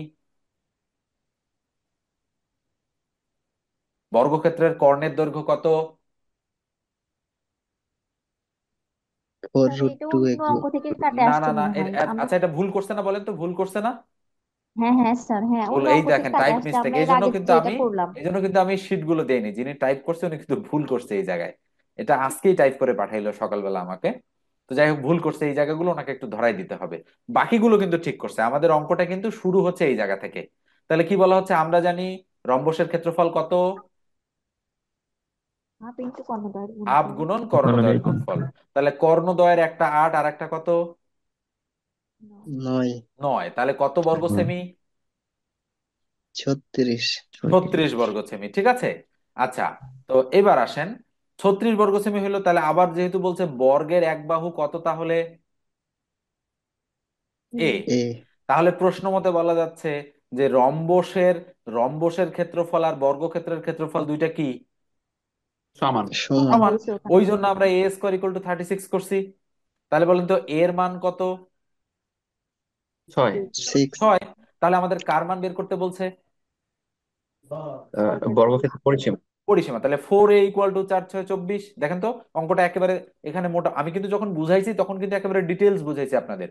বর্গক্ষেত্রের কর্ণের দৈর্ঘ্য কত? 4 স্যার রুট এটা টু অন্য এক্স। অঙ্ক থেকে কাটে না না আসছে না, মনে হয় আমরা। আচ্ছা, এটা ভুল করছে না বলেন তো, ভুল করছে না? হ্যাঁ হ্যাঁ স্যার, হ্যাঁ ভুল, অন্য এই অঙ্ক থেকে দেখেন কাটে টাইপ আসছে, মিস্টেক। আমরা এই এর জন্য আগে কিন্তু যেটা আমি করলাম। এই জন্য কিন্তু আমি শিট গুলো দেইনি, যিনি টাইপ করছে উনি কিন্তু ভুল করছে এই জায়গায়। এটা আজকেই টাইপ করে পাঠাইলো সকালবেলা আমাকে। তো যাই হোক, ভুল করছে এই জায়গাগুলো, ওনাকে একটু ধরাই দিতে হবে। বাকিগুলো কিন্তু ঠিক করছে। আমাদের অঙ্কটা কিন্তু শুরু হচ্ছে এই জায়গা থেকে। তাহলে কি বলা হচ্ছে, আমরা জানি রম্বসের ক্ষেত্রফল কত? হাফ ইন্টু কর্ণদ্বয়ের হাফ গুণফল। গুণন কর্ণদ্বয়ের গুণফল। তাহলে কর্ণদ্বয়ের একটা 8 আর একটা কত? 9। 9। তাহলে কত বর্গ সেমি? 36। 36 বর্গ সেমি, ঠিক আছে। আচ্ছা, তো এবার আসেন, 36 বর্গ সেমি হলো, তাহলে আবার যেহেতু বলছে বর্গের এক বাহু কত, তাহলে এ। এ তাহলে প্রশ্ন মতে বলা যাচ্ছে যে রম্বসের রম্বসের ক্ষেত্রফল আর বর্গক্ষেত্রের ক্ষেত্রফল দুইটা কি সমান। সমান সমান। সমান। বলছে ওখানে। ওই জন্য আমরা এ স্কোয়ার ইকুয়াল টু 36 করছি। তাহলে বলেন তো এর মান কত? 6। 6। 6। তাহলে আমাদের কার মান বের করতে বলছে? বর্গক্ষেত্রের পরিসীমা। পরিসীমা। তাহলে 4a ইকুয়াল টু 4 6 24। দেখেন তো অঙ্কটা একেবারে এখানে মোটা। আমি কিন্তু যখন বুঝাইছি তখন কিন্তু একেবারে ডিটেলস বুঝাইছি আপনাদের,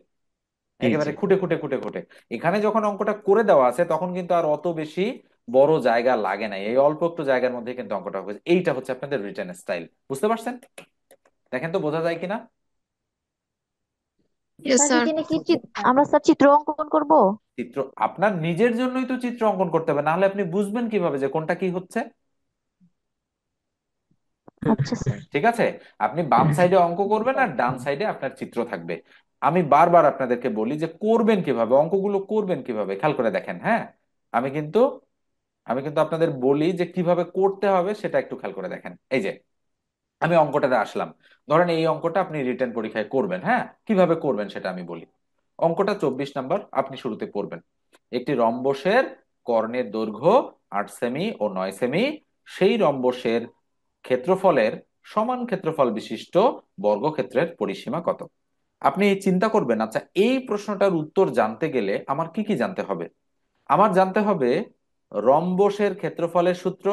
জি একেবারে জি। খুঁটে খুঁটে খুঁটে খুঁটে। এখানে যখন অঙ্কটা করে দেওয়া আছে তখন কিন্তু আর অত বেশি বড় জায়গা লাগে নাই, এই অল্প একটু জায়গার মধ্যে কিন্তু অঙ্কটা হয়েছে। এইটা হচ্ছে আপনাদের রিটেন স্টাইল, বুঝতে পারছেন? দেখেন তো বোঝা যায় কিনা। Yes sir sir. রিটেনে কি আমরা স্যার চিত্র অঙ্কন করব? চিত্র আপনার নিজের জন্যই তো চিত্র অঙ্কন করতে হবে, না হলে আপনি বুঝবেন কিভাবে যে কোনটা কি হচ্ছে? আচ্ছা স্যার। ঠিক আছে, আপনি বাম সাইডে অঙ্ক করবেন আর ডান সাইডে আপনার চিত্র থাকবে। আমি বারবার আপনাদেরকে বলি যে করবেন কিভাবে, অঙ্কগুলো করবেন কিভাবে, খেয়াল করে দেখেন। হ্যাঁ, আমি কিন্তু আমি কিন্তু আপনাদের বলি যে কিভাবে করতে হবে, সেটা একটু খেয়াল করে দেখেন। এই যে আমি অঙ্কটাতে আসলাম, ধরেন এই অঙ্কটা আপনি রিটেন পরীক্ষায় করবেন। হ্যাঁ, কিভাবে করবেন সেটা আমি বলি। অঙ্কটা 24 নম্বর, আপনি শুরুতে পড়বেন একটি রম্বসের কর্ণের দৈর্ঘ্য 8 সেমি ও 9 সেমি, সেই রম্বসের ক্ষেত্রফলের সমান ক্ষেত্রফল বিশিষ্ট বর্গক্ষেত্রের পরিসীমা কত। আপনি চিন্তা করবেন, আচ্ছা এই প্রশ্নটার উত্তর জানতে গেলে আমার কি কি জানতে হবে? আমার জানতে হবে রম্বসের ক্ষেত্রফলের সূত্র,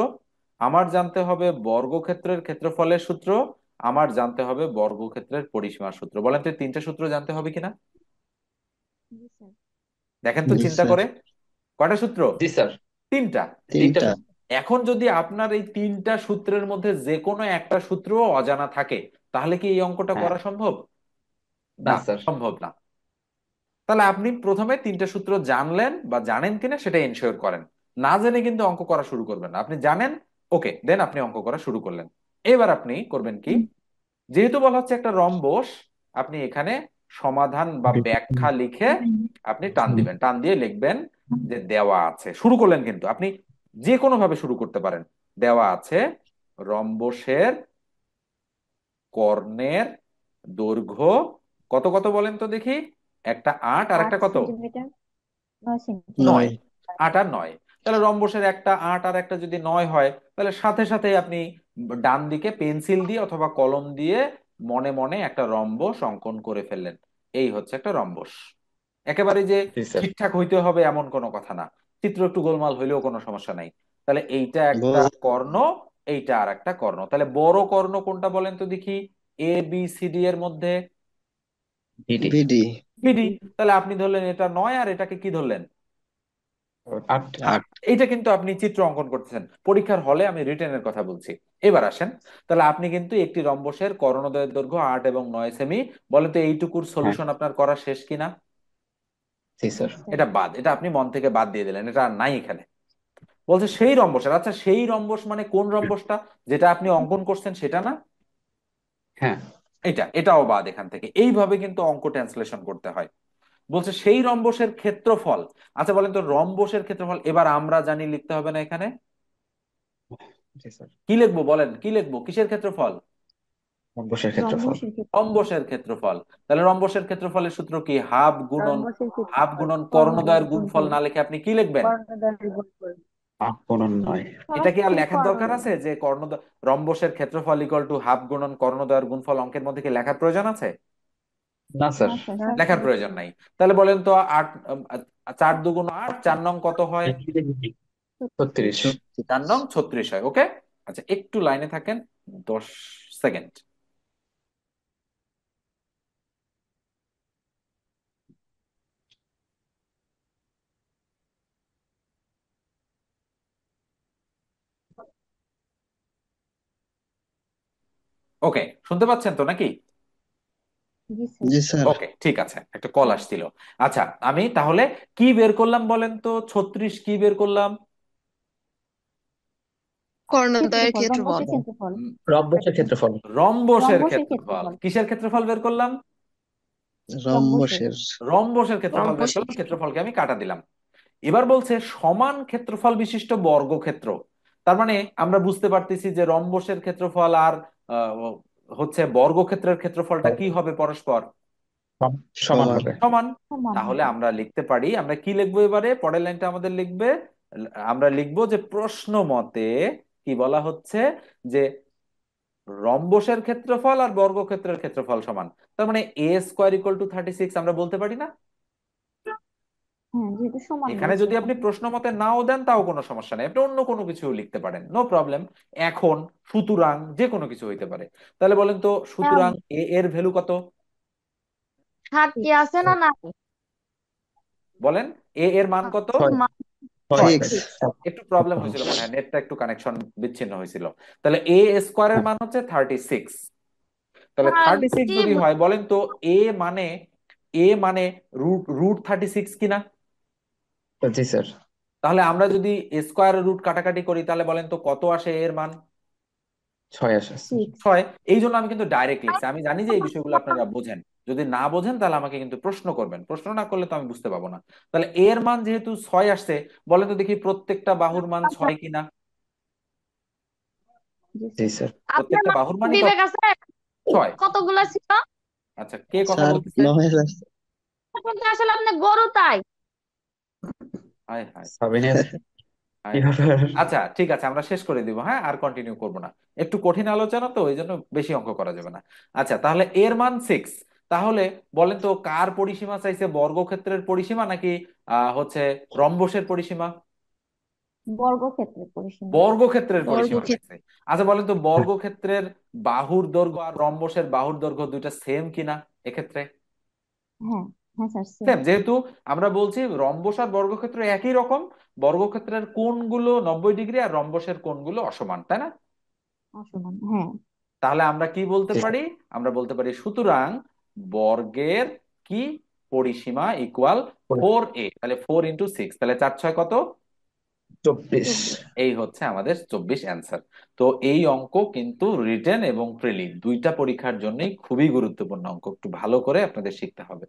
আমার জানতে হবে বর্গক্ষেত্রের ক্ষেত্রফলের সূত্র, আমার জানতে হবে বর্গক্ষেত্রের পরিসীমার সূত্র। বলেন তো এই তিনটা সূত্র জানতে হবে কিনা? জি স্যার। দেখেন তো জি চিন্তা স্যার। করে, কয়টা সূত্র? জি স্যার। তিনটা। তিনটা 3টা। সূত্র। এখন যদি আপনার এই তিনটা সূত্রের মধ্যে যে কোনো একটা সূত্র অজানা থাকে, তাহলে কি এই অঙ্কটা হ্যাঁ। করা সম্ভব? না না, স্যার। সম্ভব না। তাহলে আপনি প্রথমে তিনটা সূত্র জানলেন বা জানেন কিনা সেটা এনশিওর করেন। না জেনে কিন্তু অঙ্ক করা শুরু করবেন না। আপনি জানেন, ওকে, দেন আপনি অঙ্ক করা শুরু করলেন। এবার আপনি করবেন কি, যেহেতু বলা হচ্ছে একটা রম্বস, আপনি এখানে সমাধান বা ব্যাখ্যা লিখে আপনি টান দিবেন, টান দিয়ে লিখবেন যে দেওয়া আছে। শুরু করলেন, কিন্তু আপনি যে কোনো ভাবে শুরু করতে পারেন। দেওয়া আছে রম্বসের কর্ণের দৈর্ঘ্য কত কত বলেন তো দেখি। একটা 8 আর আট একটা কত? Centimetre 9 centimetre. 9। 9। 8 আর 9। তাহলে রম্বসের একটা 8 আর একটা যদি 9 হয়, তাহলে সাথে সাথে আপনি ডান দিকে পেন্সিল দিয়ে অথবা কলম দিয়ে মনে মনে একটা রম্বস অঙ্কন করে ফেললেন। এই হচ্ছে একটা রম্বস। একেবারে যে জি স্যার। ঠিকঠাক হইতে হবে এমন কোনো কথা না, চিত্র একটু গোলমাল হইলেও কোনো সমস্যা নাই। তাহলে এইটা একটা বল। কর্ণ, এইটা আর একটা কর্ণ। তাহলে বড় কর্ণ কোনটা বলেন তো দেখি, এ বি সি ডি এর মধ্যে? ডিডি। বিডি। বিডি। তাহলে আপনি ধরলেন এটা 9 আর এটাকে কি ধরলেন? 8। 8। এইটা কিন্তু আপনি চিত্র অঙ্কন করতেছেন, পরীক্ষার হলে আমি রিটেনের কথা বলছি। এবার আসেন, তাহলে আপনি কিন্তু একটি রম্বসের কর্ণদ্বয়ের দৈর্ঘ্য 8 এবং 9 সেমি। বলেন তো এইটুকুর হ্যাঁ, সলিউশন আপনার করা শেষ কিনা? জি জি স্যার। স্যার। এটা বাদ, এটা আপনি মন থেকে বাদ দিয়ে দিলেন, এটা আর নাই এখানে। বলছে সেই রম্বসের, আচ্ছা সেই রম্বস মানে কোন রম্বসটা? যেটা আপনি অঙ্কন করছেন সেটা না? হ্যাঁ, এটাও বাদ এখান থেকে। এইভাবে কিন্তু অঙ্ক ট্রান্সলেশন করতে হয়। বলছে সেই রম্বসের ক্ষেত্রফল। আচ্ছা বলেন তো রম্বসের ক্ষেত্রফল এবার আমরা জানি, লিখতে হবে না এখানে? জি স্যার। কি লিখবো বলেন, কি লিখবো, কিসের ক্ষেত্রফল? রম্বসের ক্ষেত্রফল। রম্বসের ক্ষেত্রফল। রম্বসের ক্ষেত্রফল। তাহলে রম্বসের ক্ষেত্রফলের সূত্র কি? রম্বসের হাফ ক্ষেত্রফল গুণন কর্ণদ্বয়ের কর্ণদ্বয়ের গুণফল গুণফল। না লিখে আপনি কি লিখবেন? কর্ণদ্বয়ের গুণফল। 8 গুণন 9। এটা কি আর সরাসরি লেখার দরকার কর্ণদ্বয়। আছে যে রম্বসের ক্ষেত্রফল ইকুয়াল টু হাফ গুণন কর্ণদ্বয়ের গুণফল? অঙ্কের মধ্যে কি লেখার প্রয়োজন আছে? না স্যার। না স্যার, লেখার সরাসরি। প্রয়োজন নাই। তাহলে বলেন তো 8, 4 দুগুণ 8, 4 নং কত হয়? 36। 4 নং 36 হয়। ওকে, আচ্ছা একটু লাইনে থাকেন 10 সেকেন্ড। ওকে, শুনতে পাচ্ছেন তো নাকি? জি স্যার। জি স্যার। ওকে ঠিক আছে, একটা কল আসছিল। আচ্ছা আমি তাহলে কি বের করলাম বলেন তো? 36 কি বের করলাম? কর্ণদ্বয়ের ক্ষেত্রফল, ক্ষেত্রফল। রম্বসের ক্ষেত্রফল। উম, রম্বসের ক্ষেত্রফল। রম্বসের রম্বসের ক্ষেত্রফল। ক্ষেত্রফল। কিসের ক্ষেত্রফল বের করলাম? রম্বসের। রম্বসের। রম্বসের ক্ষেত্রফল বের রম্বসের। করলাম, ক্ষেত্রফলকে আমি কাটা দিলাম। এবার বলছে সমান ক্ষেত্রফল বিশিষ্ট বর্গক্ষেত্র। তার মানে আমরা বুঝতে পারতেছি যে রম্বসের ক্ষেত্রফল আর আহ, হচ্ছে বর্গক্ষেত্রের ক্ষেত্রফলটা কি হবে পরস্পর? সমান সমান। হবে। সমান। সমান তাহলে হবে। আমরা লিখতে পারি, আমরা কি লিখবো এবারে, পরের লাইনটা আমাদের লিখবে, আমরা লিখবো যে প্রশ্ন মতে কি বলা হচ্ছে, যে রম্বসের ক্ষেত্রফল আর বর্গক্ষেত্রের ক্ষেত্রফল সমান। তার মানে a² = 36 আমরা বলতে পারি না? হ্যাঁ, যেহেতু সমান এখানে বলছে যদি আপনি এখানে। প্রশ্ন মতে নাও দেন তাও কোনো সমস্যা নেই, আপনি অন্য কোনো কিছু লিখতে পারেন, নো প্রবলেম। এখন সুতরাং যে কোনো কিছু হইতে পারে। তাহলে বলেন তো হ্যাঁ, সুতরাং এ এর ভ্যালু কত? 30 সিক্স। আছে না? না, বলেন, এ এর মান কত? 6। মা- 6 ছয়। সিক্স। সিক্স। একটু প্রবলেম হয়েছিল মনে হয়, নেটটা একটু কানেকশন বিচ্ছিন্ন হয়েছিল। তাহলে a² মান হচ্ছে 36। তাহলে 36 যদি 30 হয় বলেন তো এ মানে, এ মানে রুট রুট 36 কিনা? জি স্যার। তাহলে আমরা যদি স্কোয়ার রুট কাটাকাটি করি তাহলে বলেন তো কত আসে এর মান? 6 আসে স্যার। সিক্স। 6। এই জন্য আমি কিন্তু ডাইরেক্ট লিখছি, আমি জানি যে এই বিষয়গুলো আপনারা বোঝেন। যদি না বোঝেন তাহলে আমাকে কিন্তু প্রশ্ন করবেন, প্রশ্ন না করলে তো আমি বুঝতে পাবো না। তাহলে এর মান যেহেতু 6 আসছে, বলেন তো দেখি প্রত্যেকটা বাহুর মান 6 কিনা? জি জি স্যার। স্যার। আপনার প্রত্যেকটা বাহুর মানই কত? বিবেক আছে? 6। কতগুলা ছিল? আচ্ছা কে কথা স্যার বলতেছে? 9 আসছে। কিন্তু আসলে আপনি গরু তাই। হায় হায়, সাবিনের কি হায় হায়। ব্যাপার? আচ্ছা ঠিক আছে, আমরা শেষ করে দিব, হ্যাঁ আর কন্টিনিউ করব না। একটু কঠিন আলোচনা তো এই জন্য বেশি অঙ্ক করা যাবে না। আচ্ছা তাহলে এর মান 6। তাহলে বলেন তো কার পরিসীমা চাইছে, বর্গক্ষেত্রের পরিসীমা নাকি হচ্ছে রম্বসের পরিসীমা? বর্গক্ষেত্রের পরিসীমা। বর্গক্ষেত্রের পরিসীমা বর্গক্ষেত্র। চাইছে। আচ্ছা বলেন তো হ্যাঁ, বর্গক্ষেত্রের বাহুর দৈর্ঘ্য আর রম্বসের বাহুর দৈর্ঘ্য দুইটা সেম কিনা এক্ষেত্রে? হ্যাঁ। হ্যাঁ স্যার, সেম। সেম, যেহেতু আমরা বলছি রম্বস আর বর্গক্ষেত্র একই রকম, বর্গক্ষেত্রের কোণগুলো 90 ডিগ্রি আর রম্বসের কোণগুলো অসমান, তাই না? অসমান, হ্যাঁ। তাহলে আমরা কি বলতে জি স্যার। পারি? আমরা বলতে পারি সুতরাং বর্গের কি পরিসীমা ইকুয়াল 4a। তাহলে 4 × 6, তাহলে 4 × 6 কত? 24। 24। এই হচ্ছে আমাদের 24 অ্যান্সার। তো এই অঙ্ক কিন্তু রিটেন এবং প্রিলি দুইটা পরীক্ষার জন্যই খুবই গুরুত্বপূর্ণ অঙ্ক, একটু ভালো করে আপনাদের শিখতে হবে।